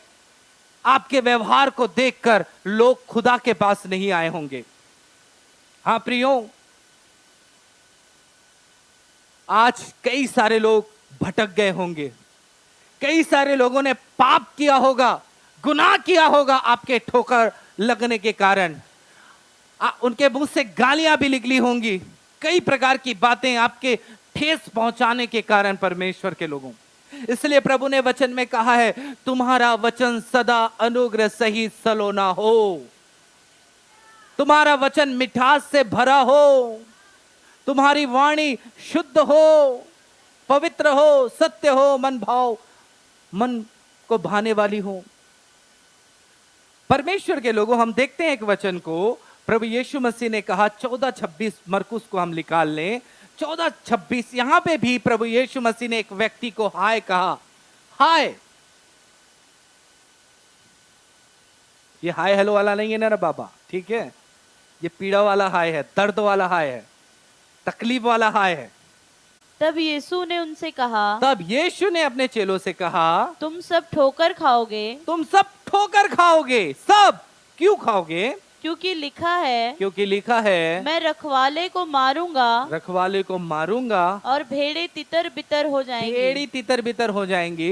आपके व्यवहार को देखकर लोग खुदा के पास नहीं आए होंगे। हाँ प्रियो, आज कई सारे लोग भटक गए होंगे, कई सारे लोगों ने पाप किया होगा, गुनाह किया होगा आपके ठोकर लगने के कारण। उनके मुंह से गालियां भी निकली होंगी, कई प्रकार की बातें आपके ठेस पहुंचाने के कारण परमेश्वर के लोगों। इसलिए प्रभु ने वचन में कहा है, तुम्हारा वचन सदा अनुग्रह सहित सलोना हो, तुम्हारा वचन मिठास से भरा हो, तुम्हारी वाणी शुद्ध हो, पवित्र हो, सत्य हो, मन को भाने वाली हो। परमेश्वर के लोगों, हम देखते हैं एक वचन को प्रभु यीशु मसीह ने कहा 14:26, मरकुस को हम निकाल लें 14:26। यहां पे भी प्रभु यीशु मसीह ने एक व्यक्ति को हाय कहा। हाय, ये हाय हेलो वाला नहीं है ना बाबा, ठीक है? ये पीड़ा वाला हाय है, दर्द वाला हाय है, तकलीफ वाला हाय है। तब यीशु ने उनसे कहा, तब यीशु ने अपने चेलों से कहा, तुम सब ठोकर खाओगे। तुम सब ठोकर खाओगे। सब क्यों खाओगे? क्योंकि लिखा है, क्योंकि लिखा है, मैं रखवाले को मारूंगा, रखवाले को मारूंगा और भेड़े तितर बितर हो जाएंगी। भेड़ी तितर बितर हो जाएंगी।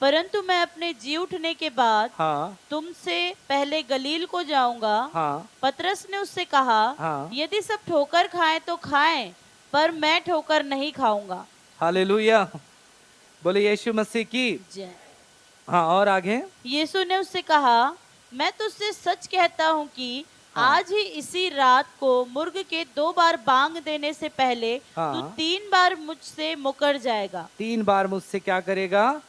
परंतु मैं अपने जी उठने के बाद हाँ तुमसे पहले गलील को जाऊंगा। हाँ पतरस ने उससे कहा, हाँ। यदि सब ठोकर खाएं तो खाएं, पर मैं ठोकर नहीं खाऊंगा। हालेलुया, बोले यीशु मसीह की जय। हाँ, और आगे? यीशु ने उससे कहा, मैं तुझसे सच कहता हूँ कि आज ही इसी रात को मुर्ग के 2 बार बांग देने से पहले तू 3 बार मुझसे मुकर जाएगा। 3 बार मुझसे क्या करेगा?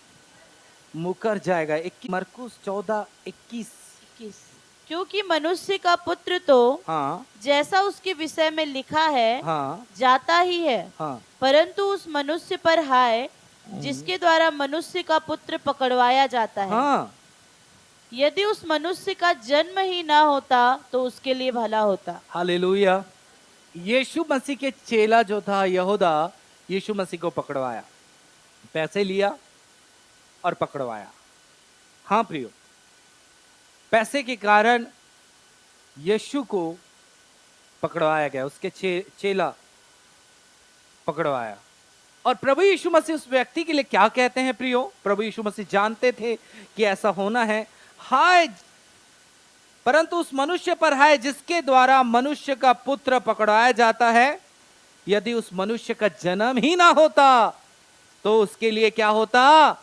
मुकर जाएगा। मरकुस 14:21। क्योंकि मनुष्य का पुत्र तो हाँ जैसा उसके विषय में लिखा है हाँ जाता ही है, हाँ। परंतु उस मनुष्य पर हाय जिसके द्वारा मनुष्य का पुत्र पकड़वाया जाता है। हाँ। यदि उस मनुष्य का जन्म ही ना होता तो उसके लिए भला होता। हालेलुया। यीशु मसीह के चेला जो था यहूदा, यीशु मसीह को पकड़वाया, पैसे लिया और पकड़वाया। हाँ प्रियो, पैसे के कारण यीशु को पकड़वाया गया, उसके चेला पकड़वाया। और प्रभु यीशु मसीह उस व्यक्ति के लिए क्या कहते हैं प्रियो? प्रभु यीशु मसीह जानते थे कि ऐसा होना है। हाय, परंतु उस मनुष्य पर हाय जिसके द्वारा मनुष्य का पुत्र पकड़वाया जाता है। यदि उस मनुष्य का जन्म ही ना होता तो उसके लिए क्या होता?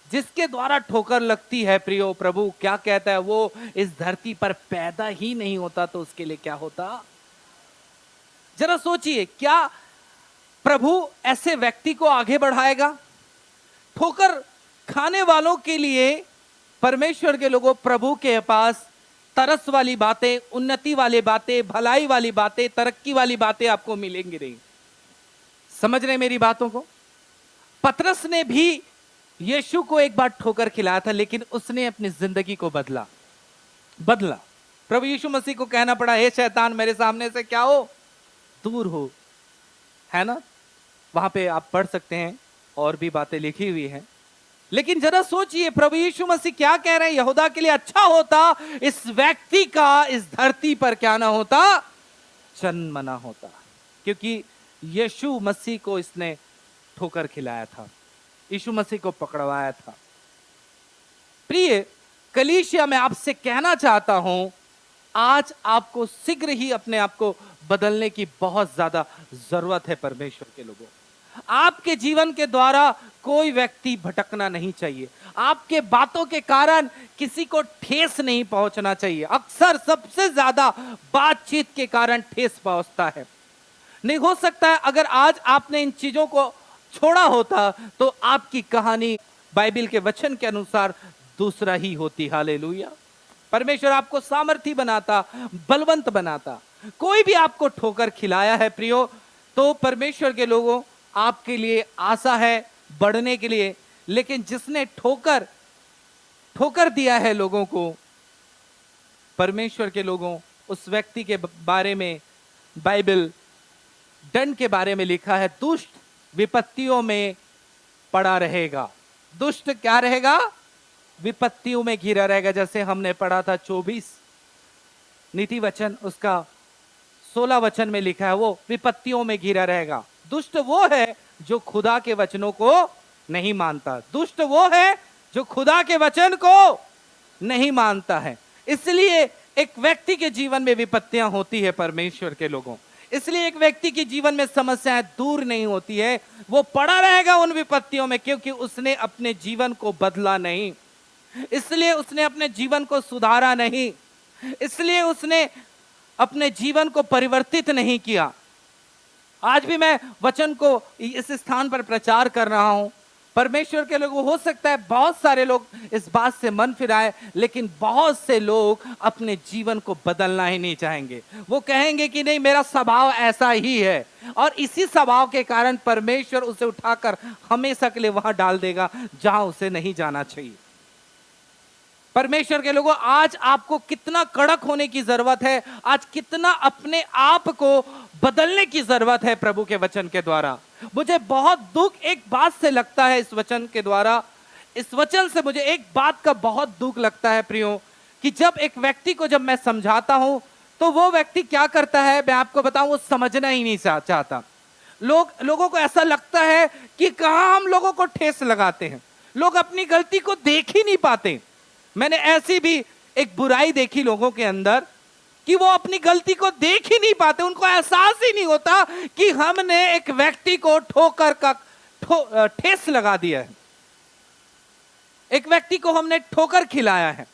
जिसके द्वारा ठोकर लगती है प्रियो, प्रभु क्या कहता है, वो इस धरती पर पैदा ही नहीं होता तो उसके लिए क्या होता? जरा सोचिए, क्या प्रभु ऐसे व्यक्ति को आगे बढ़ाएगा? ठोकर खाने वालों के लिए परमेश्वर के लोगों, प्रभु के पास तरस वाली बातें, उन्नति वाली बातें, भलाई वाली बातें, तरक्की वाली बातें आपको मिलेंगी नहीं। समझ रहे मेरी बातों को? पतरस ने भी यीशु को एक बार ठोकर खिलाया था, लेकिन उसने अपनी जिंदगी को बदला। प्रभु यीशु मसीह को कहना पड़ा, हे शैतान, मेरे सामने से क्या हो? दूर हो, है ना? वहां पे आप पढ़ सकते हैं, और भी बातें लिखी हुई हैं। लेकिन जरा सोचिए, प्रभु यीशु मसीह क्या कह रहे हैं? यहूदा के लिए अच्छा होता इस व्यक्ति का इस धरती पर क्या ना होता? जन्म ना होता, क्योंकि यीशु मसीह को इसने ठोकर खिलाया था, यीशु मसीह को पकड़वाया था। प्रिय कलीसिया, मैं आपसे कहना चाहता हूं, आज आपको शीघ्र ही अपने आप को बदलने की बहुत ज्यादा जरूरत है। परमेश्वर के लोगों, आपके जीवन के द्वारा कोई व्यक्ति भटकना नहीं चाहिए। आपके बातों के कारण किसी को ठेस नहीं पहुंचना चाहिए। अक्सर सबसे ज्यादा बातचीत के कारण ठेस पहुंचता है। नहीं हो सकता है अगर आज आपने इन चीजों को छोड़ा होता तो आपकी कहानी बाइबल के वचन के अनुसार दूसरा ही होती। हालेलुया। परमेश्वर आपको सामर्थी बनाता, बलवंत बनाता। कोई भी आपको ठोकर खिलाया है प्रियो, तो परमेश्वर के लोगों आपके लिए आशा है बढ़ने के लिए। लेकिन जिसने ठोकर दिया है लोगों को, परमेश्वर के लोगों, उस व्यक्ति के बारे में बाइबल दंड के बारे में लिखा है, दुष्ट विपत्तियों में पड़ा रहेगा। दुष्ट क्या रहेगा? विपत्तियों में घिरा रहेगा। जैसे हमने पढ़ा था 24 नीति वचन, उसका 16 वचन में लिखा है, वो विपत्तियों में घिरा रहेगा। दुष्ट वो है जो खुदा के वचनों को नहीं मानता। दुष्ट वो है जो खुदा के वचन को नहीं मानता है। इसलिए एक व्यक्ति के जीवन में विपत्तियां होती है परमेश्वर के लोगों। इसलिए एक व्यक्ति के जीवन में समस्याएं दूर नहीं होती है, वो पड़ा रहेगा उन विपत्तियों में, क्योंकि उसने अपने जीवन को बदला नहीं, इसलिए उसने अपने जीवन को सुधारा नहीं, इसलिए उसने अपने जीवन को परिवर्तित नहीं किया। आज भी मैं वचन को इस स्थान पर प्रचार कर रहा हूं। परमेश्वर के लोग, हो सकता है बहुत सारे लोग इस बात से मन फिराए, लेकिन बहुत से लोग अपने जीवन को बदलना ही नहीं चाहेंगे। वो कहेंगे कि नहीं, मेरा स्वभाव ऐसा ही है, और इसी स्वभाव के कारण परमेश्वर उसे उठाकर हमेशा के लिए वहां डाल देगा जहां उसे नहीं जाना चाहिए। परमेश्वर के लोगों, आज आपको कितना कड़क होने की जरूरत है, आज कितना अपने आप को बदलने की जरूरत है प्रभु के वचन के द्वारा। मुझे बहुत दुख एक बात से लगता है, इस वचन के द्वारा, इस वचन से मुझे एक बात का बहुत दुख लगता है प्रियो, कि जब एक व्यक्ति को जब मैं समझाता हूं तो वो व्यक्ति क्या करता है, मैं आपको बताऊं, वो समझना ही नहीं चाहता। लोगों को ऐसा लगता है कि कहां हम लोगों को ठेस लगाते हैं, लोग अपनी गलती को देख ही नहीं पाते। मैंने ऐसी भी एक बुराई देखी लोगों के अंदर कि वो अपनी गलती को देख ही नहीं पाते, उनको एहसास ही नहीं होता कि हमने एक व्यक्ति को ठोकर का ठेस लगा दिया है, एक व्यक्ति को हमने ठोकर खिलाया है।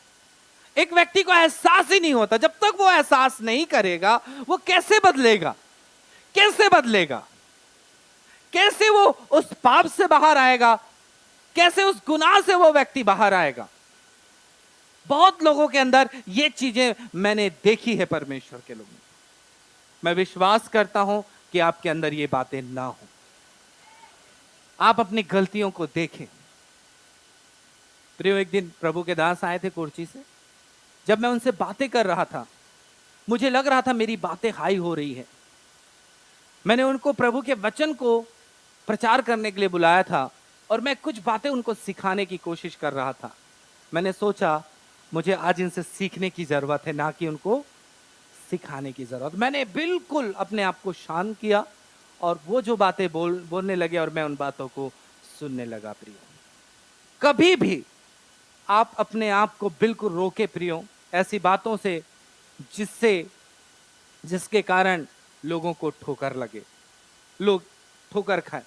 एक व्यक्ति को एहसास ही नहीं होता। जब तक वो एहसास नहीं करेगा, वो कैसे बदलेगा? कैसे बदलेगा? कैसे वो उस पाप से बाहर आएगा? कैसे उस गुनाह से वो व्यक्ति बाहर आएगा? बहुत लोगों के अंदर ये चीजें मैंने देखी है परमेश्वर के लोगों। मैं विश्वास करता हूं कि आपके अंदर ये बातें ना हो। आप अपनी गलतियों को देखें। प्रियो, एक दिन प्रभु के दास आए थे कुर्सी से। जब मैं उनसे बातें कर रहा था, मुझे लग रहा था मेरी बातें हाई हो रही है। मैंने उनको प्रभु के वचन को प्रचार करने के लिए बुलाया था, और मैं कुछ बातें उनको सिखाने की कोशिश कर रहा था। मैंने सोचा मुझे आज इनसे सीखने की जरूरत है, ना कि उनको सिखाने की जरूरत। मैंने बिल्कुल अपने आप को शांत किया, और वो जो बातें बोलने लगे, और मैं उन बातों को सुनने लगा। प्रियो, कभी भी आप अपने आप को बिल्कुल रोके प्रियो ऐसी बातों से जिसके कारण लोगों को ठोकर लगे, लोग ठोकर खाए।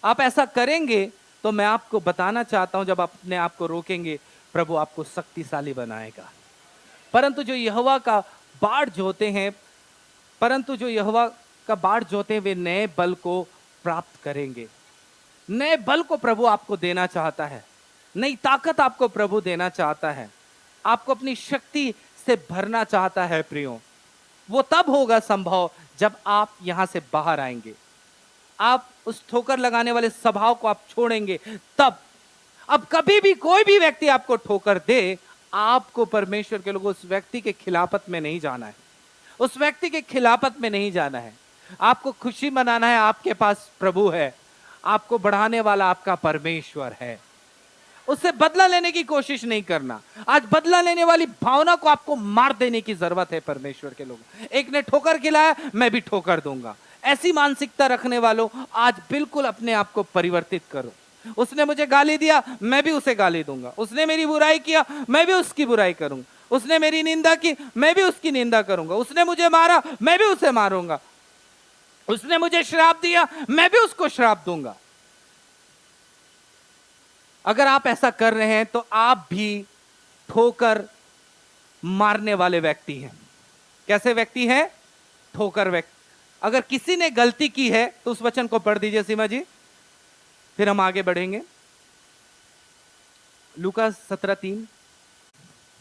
आप ऐसा करेंगे तो मैं आपको बताना चाहता हूं, जब आप अपने आप को रोकेंगे, प्रभु आपको शक्तिशाली बनाएगा। परंतु जो यहोवा का बाढ़ जोते हैं, वे नए बल को प्राप्त करेंगे। नए बल को प्रभु आपको देना चाहता है, नई ताकत आपको प्रभु देना चाहता है, आपको अपनी शक्ति से भरना चाहता है। प्रियो, वो तब होगा संभव जब आप यहां से बाहर आएंगे, आप उस ठोकर लगाने वाले स्वभाव को आप छोड़ेंगे, तब। अब कभी भी कोई भी व्यक्ति आपको ठोकर दे, आपको परमेश्वर के लोगों उस व्यक्ति के खिलाफत में नहीं जाना है, उस व्यक्ति के खिलाफत में नहीं जाना है। आपको खुशी मनाना है, आपके पास प्रभु है, आपको बढ़ाने वाला आपका परमेश्वर है। उससे बदला लेने की कोशिश नहीं करना। आज बदला लेने वाली भावना को आपको मार देने की जरूरत है परमेश्वर के लोग। एक ने ठोकर खिलाया, मैं भी ठोकर दूंगा, ऐसी मानसिकता रखने वालों, आज बिल्कुल अपने आप को परिवर्तित करो। उसने मुझे गाली दिया, मैं भी उसे गाली दूंगा। उसने मेरी बुराई किया, मैं भी उसकी बुराई करूंगा। उसने मेरी निंदा की, मैं भी उसकी निंदा करूंगा। उसने मुझे मारा, मैं भी उसे मारूंगा। उसने मुझे श्राप दिया, मैं भी उसको श्राप दूंगा। अगर आप ऐसा कर रहे हैं तो आप भी ठोकर मारने वाले व्यक्ति हैं। कैसे व्यक्ति हैं? ठोकर व्यक्ति। अगर किसी ने गलती की है तो उस वचन को पढ़ दीजिए सीमा जी, फिर हम आगे बढ़ेंगे। लूका 17:3।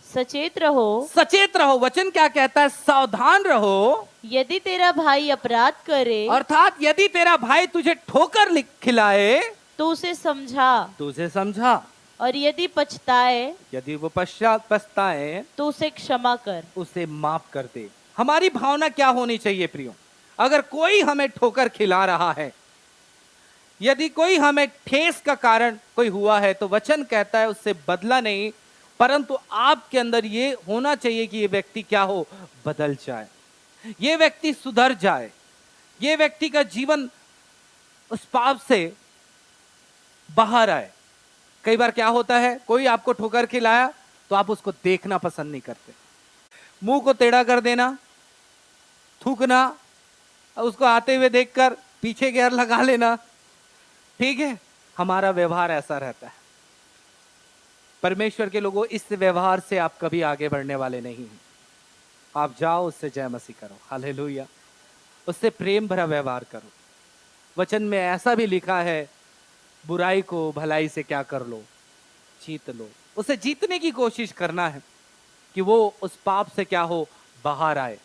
सचेत रहो, सचेत रहो। वचन क्या कहता है? सावधान रहो। यदि तेरा भाई अपराध करे अर्थात यदि तेरा भाई तुझे ठोकर खिलाए तो उसे समझा, तो उसे समझा, और यदि पछताए यदि वो पछताए तो उसे क्षमा कर। उसे माफ कर दे। हमारी भावना क्या होनी चाहिए प्रियो? अगर कोई हमें ठोकर खिला रहा है, यदि कोई हमें ठेस का कारण कोई हुआ है, तो वचन कहता है उससे बदला नहीं, परंतु आपके अंदर ये होना चाहिए कि ये व्यक्ति क्या हो? बदल जाए, ये व्यक्ति सुधर जाए, ये व्यक्ति का जीवन उस पाप से बाहर आए। कई बार क्या होता है, कोई आपको ठोकर खिलाया तो आप उसको देखना पसंद नहीं करते, मुंह को टेढ़ा कर देना, थूकना, उसको आते हुए देखकर पीछे गियर लगा लेना। ठीक है, हमारा व्यवहार ऐसा रहता है। परमेश्वर के लोगों, इस व्यवहार से आप कभी आगे बढ़ने वाले नहीं हैं। आप जाओ, उससे जय मसीह करो, हालेलुया, उससे प्रेम भरा व्यवहार करो। वचन में ऐसा भी लिखा है, बुराई को भलाई से क्या कर लो? जीत लो। उसे जीतने की कोशिश करना है कि वो उस पाप से क्या हो? बाहर आए,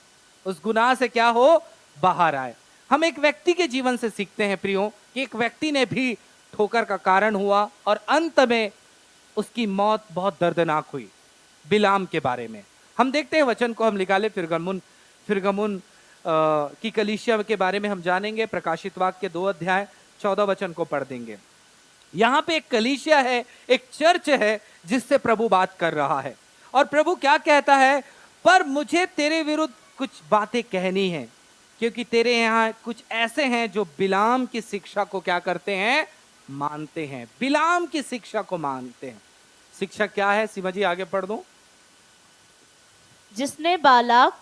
उस गुनाह से क्या हो? बाहर आए। हम एक व्यक्ति के जीवन से सीखते हैं प्रियो कि एक व्यक्ति ने भी ठोकर का कारण हुआ और अंत में उसकी मौत बहुत दर्दनाक हुई। बिलाम के बारे में हम देखते हैं, वचन को हम निकाले, फिरगमुन की कलीसिया के बारे में हम जानेंगे। प्रकाशित वाक्य 2 अध्याय 14 वचन को पढ़ देंगे। यहां पे एक कलीसिया है, एक चर्च है जिससे प्रभु बात कर रहा है, और प्रभु क्या कहता है? पर मुझे तेरे विरुद्ध कुछ बातें कहनी है, क्योंकि तेरे यहाँ कुछ ऐसे हैं जो बिलाम की शिक्षा को क्या करते हैं? मानते हैं। बिलाम की शिक्षा को मानते हैं। शिक्षा क्या है? सीमा जी आगे पढ़ दो। जिसने बालाक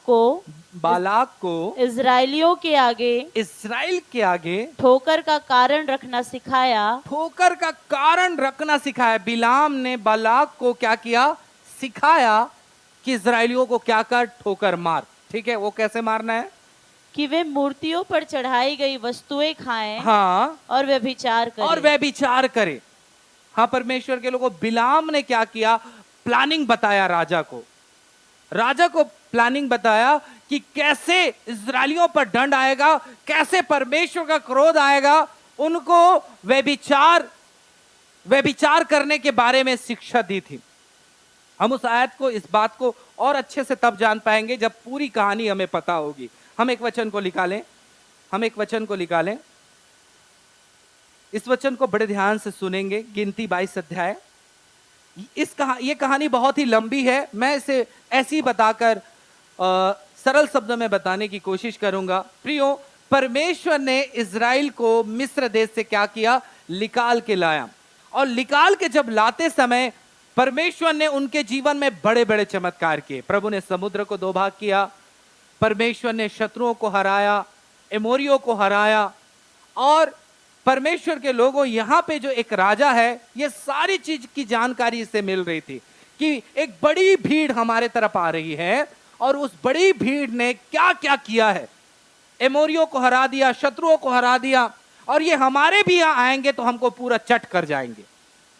को इजराइलियों के आगे, इस्राएल के आगे ठोकर का कारण रखना सिखाया। ठोकर का कारण रखना सिखाया। बिलाम ने बालाक को क्या किया? सिखाया कि इस्राएलियों को क्या कर? ठोकर मार। ठीक है, वो कैसे मारना है? कि वे मूर्तियों पर चढ़ाई गई वस्तुएं खाएं, हाँ, और व्यभिचार करें। और व्यभिचार करे। हाँ, परमेश्वर के लोगों, बिलाम ने क्या किया? प्लानिंग बताया राजा को। राजा को प्लानिंग बताया कि कैसे इस्राएलियों पर दंड आएगा, कैसे परमेश्वर का क्रोध आएगा। उनको व्यभिचार करने के बारे में शिक्षा दी थी। हम उस आयत को, इस बात को और अच्छे से तब जान पाएंगे जब पूरी कहानी हमें पता होगी। हम एक वचन को निकालें, इस वचन को बड़े ध्यान से सुनेंगे। गिनती 22 अध्याय। ये कहानी बहुत ही लंबी है, मैं इसे ऐसे ही बताकर सरल शब्दों में बताने की कोशिश करूंगा। प्रियो, परमेश्वर ने इज़राइल को मिस्र देश से क्या किया? निकाल के लाया, और निकाल के जब लाते समय परमेश्वर ने उनके जीवन में बड़े बड़े चमत्कार किए। प्रभु ने समुद्र को 2 भाग किया, परमेश्वर ने शत्रुओं को हराया, एमोरियों को हराया, और परमेश्वर के लोगों, यहां पे जो एक राजा है, ये सारी चीज की जानकारी इससे मिल रही थी कि एक बड़ी भीड़ हमारे तरफ आ रही है, और उस बड़ी भीड़ ने क्या क्या किया है? एमोरियों को हरा दिया, शत्रुओं को हरा दिया, और ये हमारे भी यहां आएंगे तो हमको पूरा चट कर जाएंगे।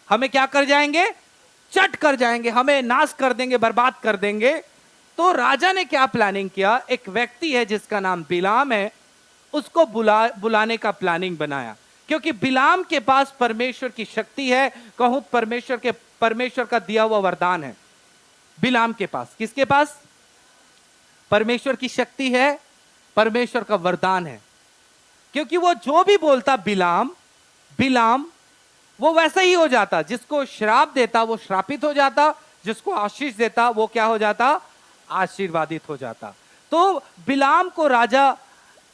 हमें क्या कर जाएंगे? चट कर जाएंगे, हमें नाश कर देंगे, बर्बाद कर देंगे। तो राजा ने क्या प्लानिंग किया? एक व्यक्ति है जिसका नाम बिलाम है, उसको बुलाने का प्लानिंग बनाया, क्योंकि बिलाम के पास परमेश्वर की शक्ति है। कहूं परमेश्वर का दिया हुआ वरदान है बिलाम के पास। किसके पास? परमेश्वर की शक्ति है, परमेश्वर का वरदान है, क्योंकि वो जो भी बोलता बिलाम वो वैसा ही हो जाता। जिसको श्राप देता वो श्रापित हो जाता, जिसको आशीष देता वो क्या हो जाता? आशीर्वादित हो जाता। तो बिलाम को राजा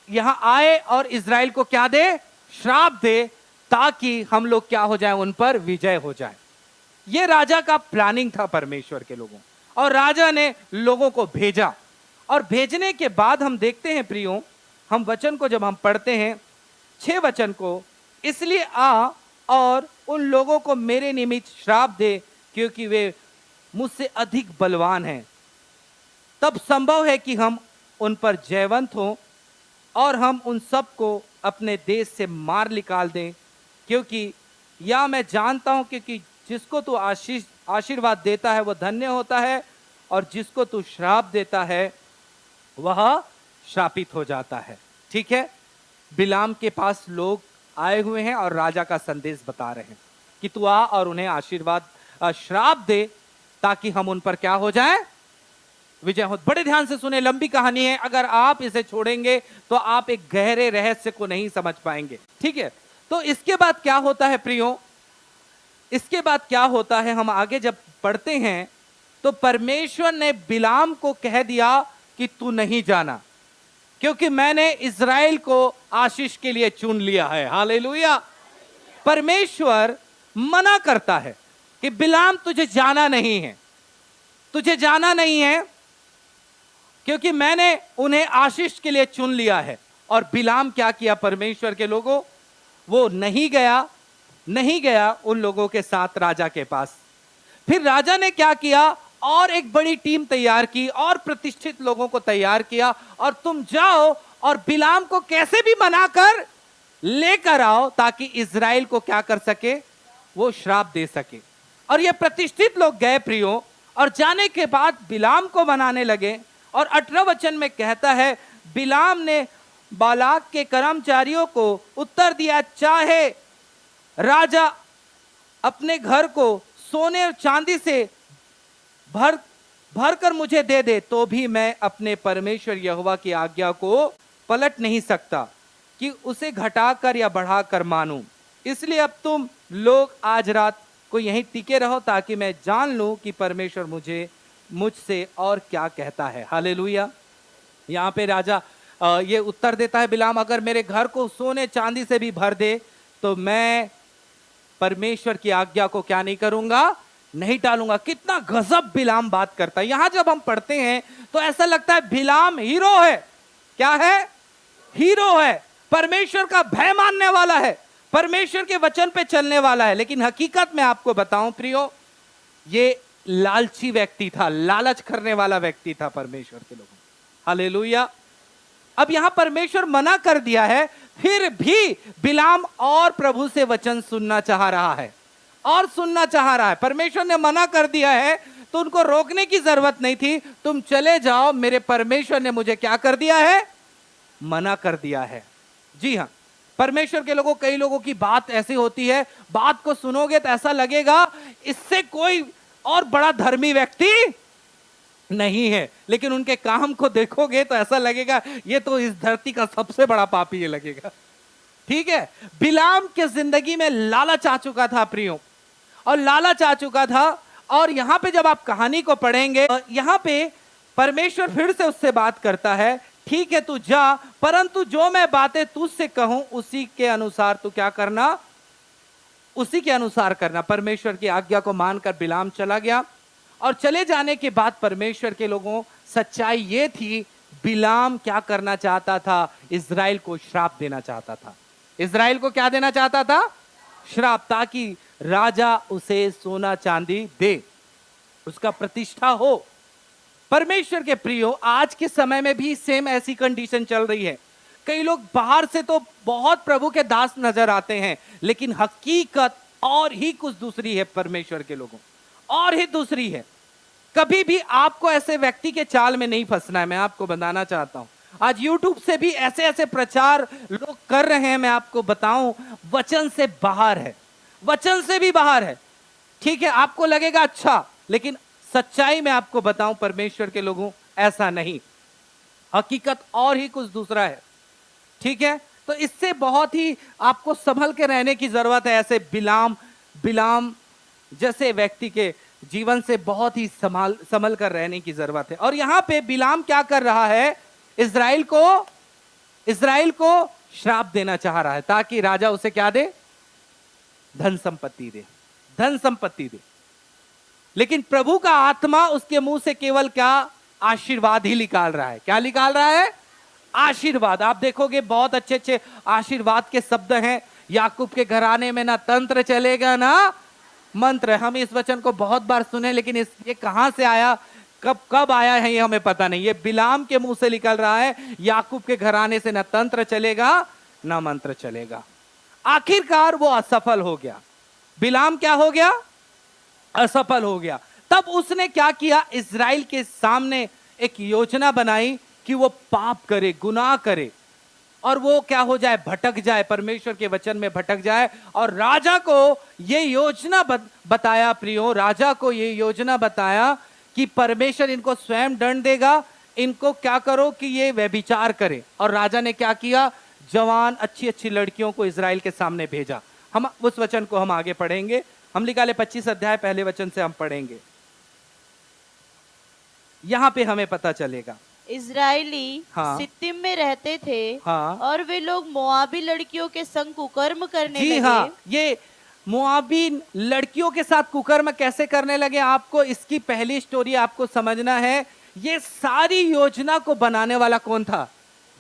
यहां आए और इज़राइल को क्या दे? श्राप दे, ताकि हम लोग क्या हो जाए? उन पर विजय हो जाए। यह राजा का प्लानिंग था परमेश्वर के लोगों, और राजा ने लोगों को भेजा, और भेजने के बाद हम देखते हैं प्रियो हम वचन को जब हम पढ़ते हैं 6 वचन को, इसलिए आ और उन लोगों को मेरे निमित्त श्राप दे क्योंकि वे मुझसे अधिक बलवान हैं, तब संभव है कि हम उन पर जयवंत हों और हम उन सब को अपने देश से मार निकाल दें, क्योंकि या मैं जानता हूं क्योंकि जिसको तू आशीर्वाद देता है वह धन्य होता है और जिसको तू श्राप देता है वह श्रापित हो जाता है। ठीक है, बिलाम के पास लोग आए हुए हैं और राजा का संदेश बता रहे हैं कि तू आ और उन्हें श्राप दे ताकि हम उन पर क्या हो जाए, विजय हो। बड़े ध्यान से सुने, लंबी कहानी है, अगर आप इसे छोड़ेंगे तो आप एक गहरे रहस्य को नहीं समझ पाएंगे। ठीक है, तो इसके बाद क्या होता है प्रियो, इसके बाद क्या होता है, हम आगे जब पढ़ते हैं तो परमेश्वर ने बिलाम को कह दिया कि तू नहीं जाना, क्योंकि मैंने इज़राइल को आशीष के लिए चुन लिया है। हालेलुया। परमेश्वर मना करता है कि बिलाम तुझे जाना नहीं है, तुझे जाना नहीं है, क्योंकि मैंने उन्हें आशीष के लिए चुन लिया है। और बिलाम क्या किया परमेश्वर के लोगों, वो नहीं गया उन लोगों के साथ राजा के पास। फिर राजा ने क्या किया, और एक बड़ी टीम तैयार की और प्रतिष्ठित लोगों को तैयार किया और तुम जाओ और बिलाम को कैसे भी मनाकर लेकर आओ ताकि इज़राइल को क्या कर सके, वो श्राप दे सके। और ये प्रतिष्ठित लोग गए प्रियो, और जाने के बाद बिलाम को मनाने लगे। और 18 वचन में कहता है, बिलाम ने बालाक के कर्मचारियों को उत्तर दिया, चाहे राजा अपने घर को सोने और चांदी से भर कर मुझे दे दे तो भी मैं अपने परमेश्वर यहोवा की आज्ञा को पलट नहीं सकता कि उसे घटाकर या बढ़ाकर मानूं। इसलिए अब तुम लोग आज रात को यहीं टिके रहो ताकि मैं जान लूं कि परमेश्वर मुझसे और क्या कहता है। हालेलुया। यहाँ पे राजा ये उत्तर देता है बिलाम, अगर मेरे घर को सोने चांदी से भी भर दे तो मैं परमेश्वर की आज्ञा को क्या नहीं करूंगा, नहीं टालूंगा। कितना गजब बिलाम बात करता है। यहां जब हम पढ़ते हैं तो ऐसा लगता है बिलाम हीरो है। क्या है? हीरो है, परमेश्वर का भय मानने वाला है, परमेश्वर के वचन पे चलने वाला है। लेकिन हकीकत में आपको बताऊं प्रियो, ये लालची व्यक्ति था, लालच करने वाला व्यक्ति था परमेश्वर के लोगों। हालेलुया। अब यहां परमेश्वर मना कर दिया है, फिर भी बिलाम और प्रभु से वचन सुनना चाह रहा है और सुनना चाह रहा है। परमेश्वर ने मना कर दिया है तो उनको रोकने की जरूरत नहीं थी, तुम चले जाओ, मेरे परमेश्वर ने मुझे क्या कर दिया है, मना कर दिया है। जी हां, परमेश्वर के लोगों, कई लोगों की बात ऐसी होती है, बात को सुनोगे तो ऐसा लगेगा इससे कोई और बड़ा धर्मी व्यक्ति नहीं है, लेकिन उनके काम को देखोगे तो ऐसा लगेगा ये तो इस धरती का सबसे बड़ा पापी ये लगेगा। ठीक है, बिलाम के जिंदगी में लालच आ चुका था प्रियो, और लालच आ चुका था। और यहां पे जब आप कहानी को पढ़ेंगे, यहां पे परमेश्वर फिर से उससे बात करता है, ठीक है तू जा, परंतु जो मैं बातें तुझसे कहूं उसी के अनुसार तू क्या करना, उसी के अनुसार करना। परमेश्वर की आज्ञा को मानकर बिलाम चला गया, और चले जाने के बाद परमेश्वर के लोगों, सच्चाई ये थी, बिलाम क्या करना चाहता था, इज़राइल को श्राप देना चाहता था। इज़राइल को क्या देना चाहता था, श्राप, ताकि राजा उसे सोना चांदी दे, उसका प्रतिष्ठा हो। परमेश्वर के प्रियो, आज के समय में भी सेम ऐसी कंडीशन चल रही है। कई लोग बाहर से तो बहुत प्रभु के दास नजर आते हैं, लेकिन हकीकत और ही कुछ दूसरी है। परमेश्वर के लोगों और ही दूसरी है। कभी भी आपको ऐसे व्यक्ति के चाल में नहीं फंसना है, मैं आपको बताना चाहता हूं। आज YouTube से भी ऐसे ऐसे प्रचार लोग कर रहे हैं, मैं आपको बताऊं, वचन से बाहर है, वचन से भी बाहर है। ठीक है, आपको लगेगा अच्छा, लेकिन सच्चाई में आपको बताऊं परमेश्वर के लोगों, ऐसा नहीं, हकीकत और ही कुछ दूसरा है। ठीक है, तो इससे बहुत ही आपको संभल के रहने की जरूरत है। ऐसे बिलाम जैसे व्यक्ति के जीवन से बहुत ही संभल कर रहने की जरूरत है। और यहां पे बिलाम क्या कर रहा है, इज़राइल को श्राप देना चाह रहा है ताकि राजा उसे क्या दे, धन संपत्ति दे। लेकिन प्रभु का आत्मा उसके मुंह से केवल क्या, आशीर्वाद ही निकाल रहा है। क्या निकाल रहा है? आशीर्वाद। आप देखोगे बहुत अच्छे अच्छे आशीर्वाद के शब्द हैं। याकूब के घराने में ना तंत्र चलेगा ना मंत्र। हम इस वचन को बहुत बार सुने, लेकिन ये कहां से आया, कब कब आया है ये हमें पता नहीं। ये बिलाम के मुंह से निकल रहा है, याकूब के घराने से ना तंत्र चलेगा ना मंत्र चलेगा। आखिरकार वो असफल हो गया। बिलाम क्या हो गया? असफल हो गया। तब उसने क्या किया? इज़राइल के सामने एक योजना बनाई कि वो पाप करे, गुनाह करे, और वो क्या हो जाए? भटक जाए, परमेश्वर के वचन में भटक जाए। और राजा को ये योजना बताया प्रियो, राजा को ये योजना बताया कि परमेश्वर इनको स्वयं दंड देगा, इनको क्या करो कि ये व्यभिचार करे। और राजा ने क्या किया? जवान अच्छी अच्छी लड़कियों को इज़राइल के सामने भेजा। हम उस वचन को हम आगे पढ़ेंगे। हम निकाले 25 अध्याय पहले वचन से हम पढ़ेंगे। यहां पे हमें पता चलेगा इजरायली हाँ। सित्तीम में रहते थे हाँ। और वे लोग मोआबी लड़कियों के संग कुकर्म करने जी लगे। हाँ, ये मोआबी लड़कियों के साथ कुकर्म कैसे करने लगे, आपको इसकी पहली स्टोरी आपको समझना है। ये सारी योजना को बनाने वाला कौन था?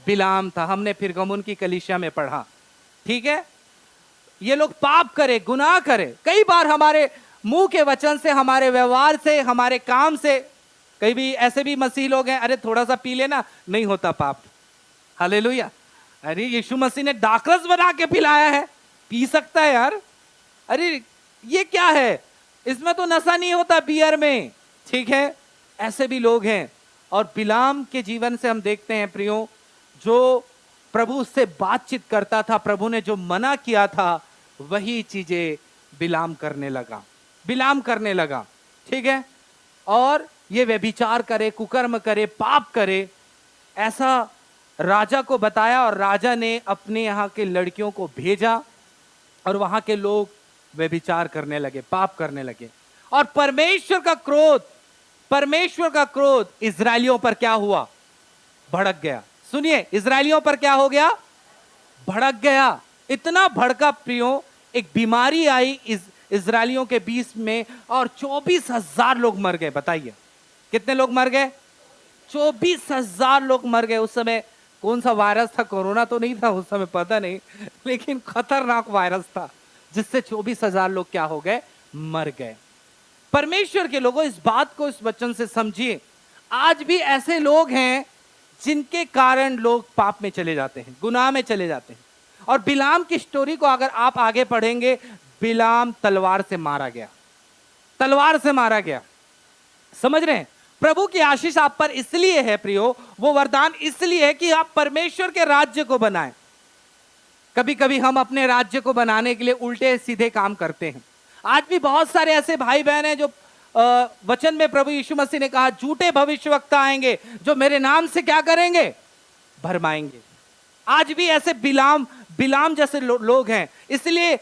बिलाम था। हमने फिरगमुन की कलीसिया में पढ़ा, ठीक है। ये लोग पाप करे, गुनाह करे। कई बार हमारे मुंह के वचन से, हमारे व्यवहार से, हमारे काम से, कई भी ऐसे भी मसीह लोग हैं, अरे थोड़ा सा पी लेना, नहीं होता पाप। हालेलुया। अरे यीशु मसीह ने दाखरस बना के पिलाया है, पी सकता है यार। अरे ये क्या है? इसमें तो नशा नहीं होता बियर में, ठीक है। ऐसे भी लोग हैं। और बिलाम के जीवन से हम देखते हैं प्रियो, जो प्रभु उससे बातचीत करता था, प्रभु ने जो मना किया था वही चीजें बिलाम करने लगा, बिलाम करने लगा, ठीक है। और ये व्यभिचार करे, कुकर्म करे, पाप करे, ऐसा राजा को बताया। और राजा ने अपने यहाँ के लड़कियों को भेजा और वहां के लोग व्यभिचार करने लगे, पाप करने लगे। और परमेश्वर का क्रोध इजरायलियों पर क्या हुआ? भड़क गया। सुनिए, इजरायलियों पर क्या हो गया? भड़क गया। इतना भड़का प्रियो, एक बीमारी आई इजरायलियों के बीच में और 24,000 लोग मर गए। बताइए कितने लोग मर गए? 24,000 लोग मर गए। उस समय कौन सा वायरस था? कोरोना तो नहीं था उस समय, पता नहीं, लेकिन खतरनाक वायरस था जिससे 24,000 लोग क्या हो गए? मर गए। परमेश्वर के लोगों, इस बात को इस वचन से समझिए। आज भी ऐसे लोग हैं जिनके कारण लोग पाप में चले जाते हैं, गुनाह में चले जाते हैं। और बिलाम की स्टोरी को अगर आप आगे पढ़ेंगे, बिलाम तलवार से मारा गया, तलवार से मारा गया। समझ रहे हैं? प्रभु की आशीष आप पर इसलिए है प्रियो, वो वरदान इसलिए है कि आप परमेश्वर के राज्य को बनाएं। कभी कभी हम अपने राज्य को बनाने के लिए उल्टे सीधे काम करते हैं। आज भी बहुत सारे ऐसे भाई बहन हैं जो वचन में प्रभु यीशु मसीह ने कहा झूठे भविष्यवक्ता आएंगे जो मेरे नाम से क्या करेंगे? भरमाएंगे। आज भी ऐसे बिलाम जैसे लोग हैं। इसलिए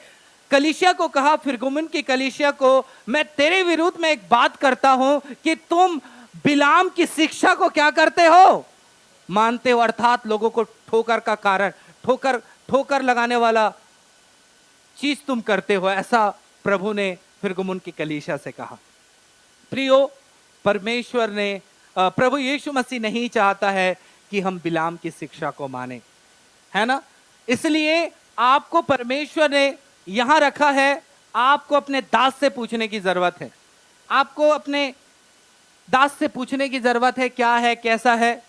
कलीसिया को कहा, फिरगमुन की कलीसिया को, मैं तेरे विरुद्ध में एक बात करता हूं कि तुम बिलाम की शिक्षा को क्या करते हो? मानते हो। अर्थात लोगों को ठोकर का कारण, ठोकर लगाने वाला चीज तुम करते हो। ऐसा प्रभु ने फिरगमुन की कलीसिया से कहा। प्रियो, परमेश्वर ने, प्रभु यीशु मसीह नहीं चाहता है कि हम बिलाम की शिक्षा को माने, है ना। इसलिए आपको परमेश्वर ने यहां रखा है। आपको अपने दास से पूछने की जरूरत है। आपको अपने दास से पूछने की जरूरत है, क्या है, कैसा है।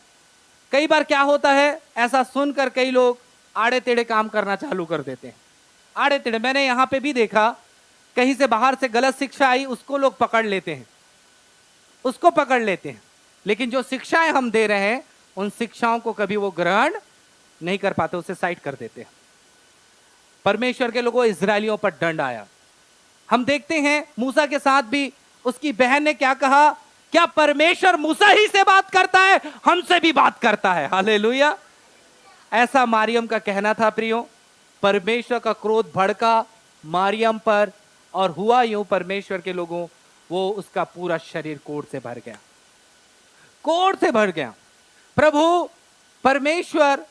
कई बार क्या होता है, ऐसा सुनकर कई लोग आड़े टेढ़े काम करना चालू कर देते हैं। आड़े टेढ़े, मैंने यहां पे भी देखा, कहीं से बाहर से गलत शिक्षा आई, उसको लोग पकड़ लेते हैं, उसको पकड़ लेते हैं। लेकिन जो शिक्षाएं हम दे रहे हैं, उन शिक्षाओं को कभी वो ग्रहण नहीं कर पाते, उसे साइड कर देते हैं। परमेश्वर के लोगों, इजरायलियों पर दंड आया। हम देखते हैं मूसा के साथ भी उसकी बहन ने क्या कहा? क्या परमेश्वर मूसा ही से बात करता है? हमसे भी बात करता है। हालेलुया। ऐसा मारियम का कहना था प्रियो। परमेश्वर का क्रोध भड़का मारियम पर, और हुआ यूं, परमेश्वर के लोगों, वो उसका पूरा शरीर कोढ़ से भर गया, कोढ़ से भर गया। प्रभु परमेश्वर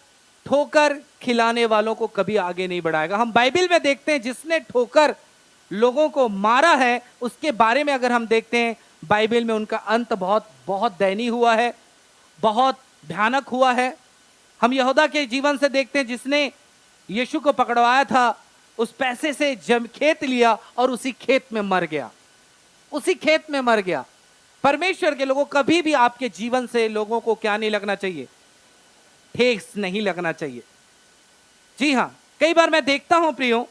ठोकर खिलाने वालों को कभी आगे नहीं बढ़ाएगा। हम बाइबल में देखते हैं जिसने ठोकर लोगों को मारा है, उसके बारे में अगर हम देखते हैं बाइबल में, उनका अंत बहुत बहुत दयनीय हुआ है, बहुत भयानक हुआ है। हम यहूदा के जीवन से देखते हैं, जिसने यीशु को पकड़वाया था, उस पैसे से खेत लिया और उसी खेत में मर गया, उसी खेत में मर गया। परमेश्वर के लोगों, कभी भी आपके जीवन से लोगों को क्या नहीं लगना चाहिए? ठेस नहीं लगना चाहिए। जी हां, कई बार मैं देखता हूं प्रियो,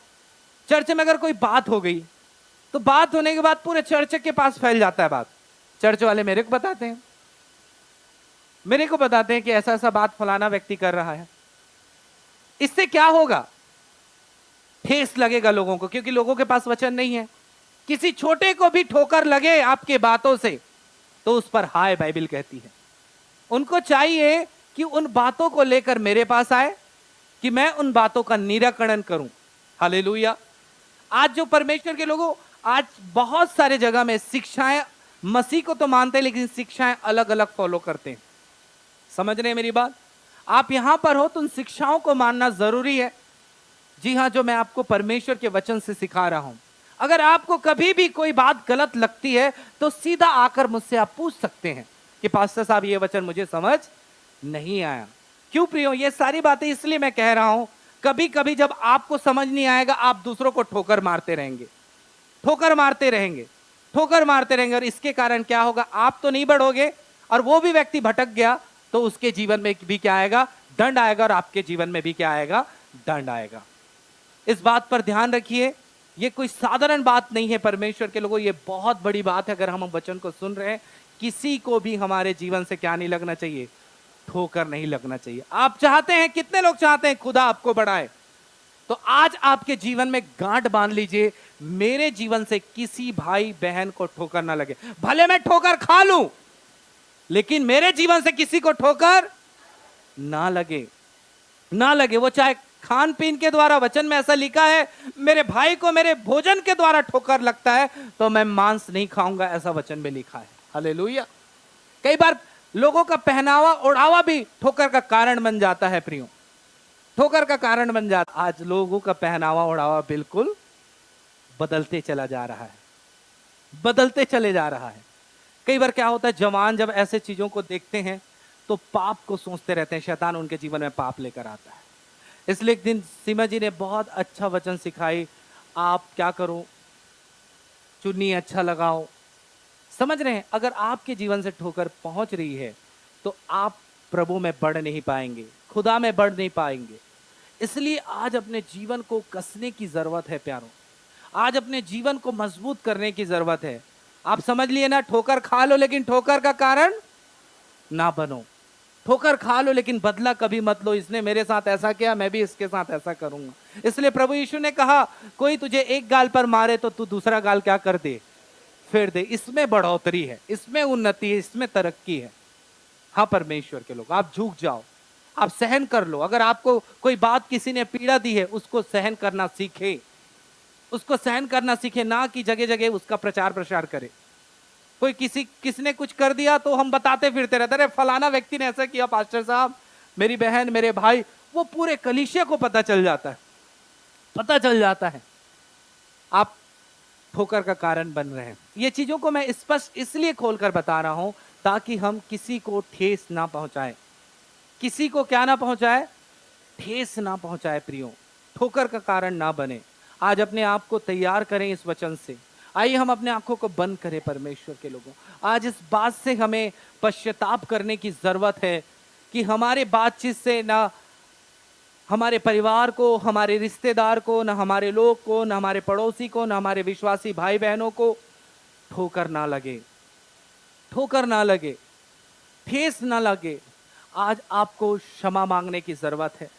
चर्च में अगर कोई बात हो गई तो बात होने के बाद पूरे चर्च के पास फैल जाता है बात। चर्च वाले मेरे को बताते हैं कि ऐसा ऐसा बात फलाना व्यक्ति कर रहा है। इससे क्या होगा? ठेस लगेगा लोगों को, क्योंकि लोगों के पास वचन नहीं है। किसी छोटे को भी ठोकर लगे आपके बातों से तो उस पर हाय बाइबल कहती है। उनको चाहिए कि उन बातों को लेकर मेरे पास आए, कि मैं उन बातों का निराकरण करूं। हालेलुया। आज जो परमेश्वर के लोगों, आज बहुत सारे जगह में शिक्षाएं, मसीह को तो मानते हैं लेकिन शिक्षाएं अलग अलग फॉलो करते हैं। समझ रहे हैं मेरी बात? आप यहां पर हो तो उन शिक्षाओं को मानना जरूरी है। जी हां, जो मैं आपको परमेश्वर के वचन से सिखा रहा हूं। अगर आपको कभी भी कोई बात गलत लगती है तो सीधा आकर मुझसे आप पूछ सकते हैं कि पास्टर साहब, ये वचन मुझे समझ नहीं आया। क्यों प्रियो? ये सारी बातें इसलिए मैं कह रहा हूं, कभी कभी जब आपको समझ नहीं आएगा, आप दूसरों को ठोकर मारते रहेंगे, और इसके कारण क्या होगा? आप तो नहीं बढ़ोगे, और वो भी व्यक्ति भटक गया तो उसके जीवन में भी क्या आएगा? दंड आएगा। और आपके जीवन में भी क्या आएगा? दंड आएगा। इस बात पर ध्यान रखिए। ये कोई साधारण बात नहीं है परमेश्वर के लोगों, ये बहुत बड़ी बात है। अगर हम वचन को सुन रहे हैं, किसी को भी हमारे जीवन से क्या नहीं लगना चाहिए? ठोकर नहीं लगना चाहिए। आप चाहते हैं, कितने लोग चाहते हैं खुदा आपको बढ़ाए? तो आज आपके जीवन में गांठ बांध लीजिए, मेरे जीवन से किसी भाई बहन को ठोकर ना लगे। भले मैं ठोकर खा लूं, लेकिन मेरे जीवन से किसी को ठोकर ना लगे, ना लगे। वो चाहे खान पीन के द्वारा, वचन में ऐसा लिखा है, मेरे भाई को मेरे भोजन के द्वारा ठोकर लगता है तो मैं मांस नहीं खाऊंगा, ऐसा वचन में लिखा है। हालेलुया। कई बार लोगों का पहनावा ओढ़ावा भी ठोकर का कारण बन जाता है प्रियो, ठोकर का कारण बन जाता। आज लोगों का पहनावा ओढ़ावा बिल्कुल बदलते चला जा रहा है, बदलते चले जा रहा है। कई बार क्या होता है, जवान जब ऐसे चीजों को देखते हैं तो पाप को सोचते रहते हैं, शैतान उनके जीवन में पाप लेकर आता है। इसलिए एक दिन सीमा जी ने बहुत अच्छा वचन सिखाई, आप क्या करो, चुन्नी अच्छा लगाओ। समझ रहे हैं? अगर आपके जीवन से ठोकर पहुंच रही है तो आप प्रभु में बढ़ नहीं पाएंगे, खुदा में बढ़ नहीं पाएंगे। इसलिए आज अपने जीवन को कसने की जरूरत है प्यारों, आज अपने जीवन को मजबूत करने की जरूरत है। आप समझ लिए ना, ठोकर खा लो लेकिन ठोकर का कारण ना बनो। ठोकर खा लो लेकिन बदला कभी मत लो, इसने मेरे साथ ऐसा किया, मैं भी इसके साथ ऐसा करूंगा। इसलिए प्रभु यीशु ने कहा, कोई तुझे एक गाल पर मारे तो तू दूसरा गाल क्या कर दे? फेर दे। इसमें बढ़ोतरी है, इसमें उन्नति है, इसमें तरक्की है। हाँ परमेश्वर के लोग, आप झुक जाओ, आप सहन कर लो। अगर आपको कोई बात किसी ने पीड़ा दी है, उसको सहन करना सीखे, उसको सहन करना सीखे, ना कि जगह जगह उसका प्रचार प्रसार करे। कोई किसने कुछ कर दिया तो हम बताते फिरते रहते, अरे फलाना व्यक्ति ने ऐसा किया पास्टर साहब, मेरी बहन, मेरे भाई। वो पूरे कलीसिया को पता चल जाता है, पता चल जाता है। आप ठोकर का कारण बन रहे हैं। ये चीजों को मैं स्पष्ट इसलिए खोलकर बता रहा हूं ताकि हम किसी को ठेस ना पहुंचाए, किसी को क्या ना पहुंचाए? ठेस ना पहुंचाए प्रियो, ठोकर का कारण ना बने। आज अपने आप को तैयार करें इस वचन से। आइए हम अपने आंखों को बंद करें परमेश्वर के लोगों। आज इस बात से हमें पश्चाताप करने की जरूरत है कि हमारे बातचीत से ना हमारे परिवार को, हमारे रिश्तेदार को, ना हमारे लोग को, ना हमारे पड़ोसी को, ना हमारे विश्वासी भाई बहनों को ठोकर ना लगे, ठोकर ना लगे, ठेस ना लगे। आज आपको क्षमा मांगने की जरूरत है।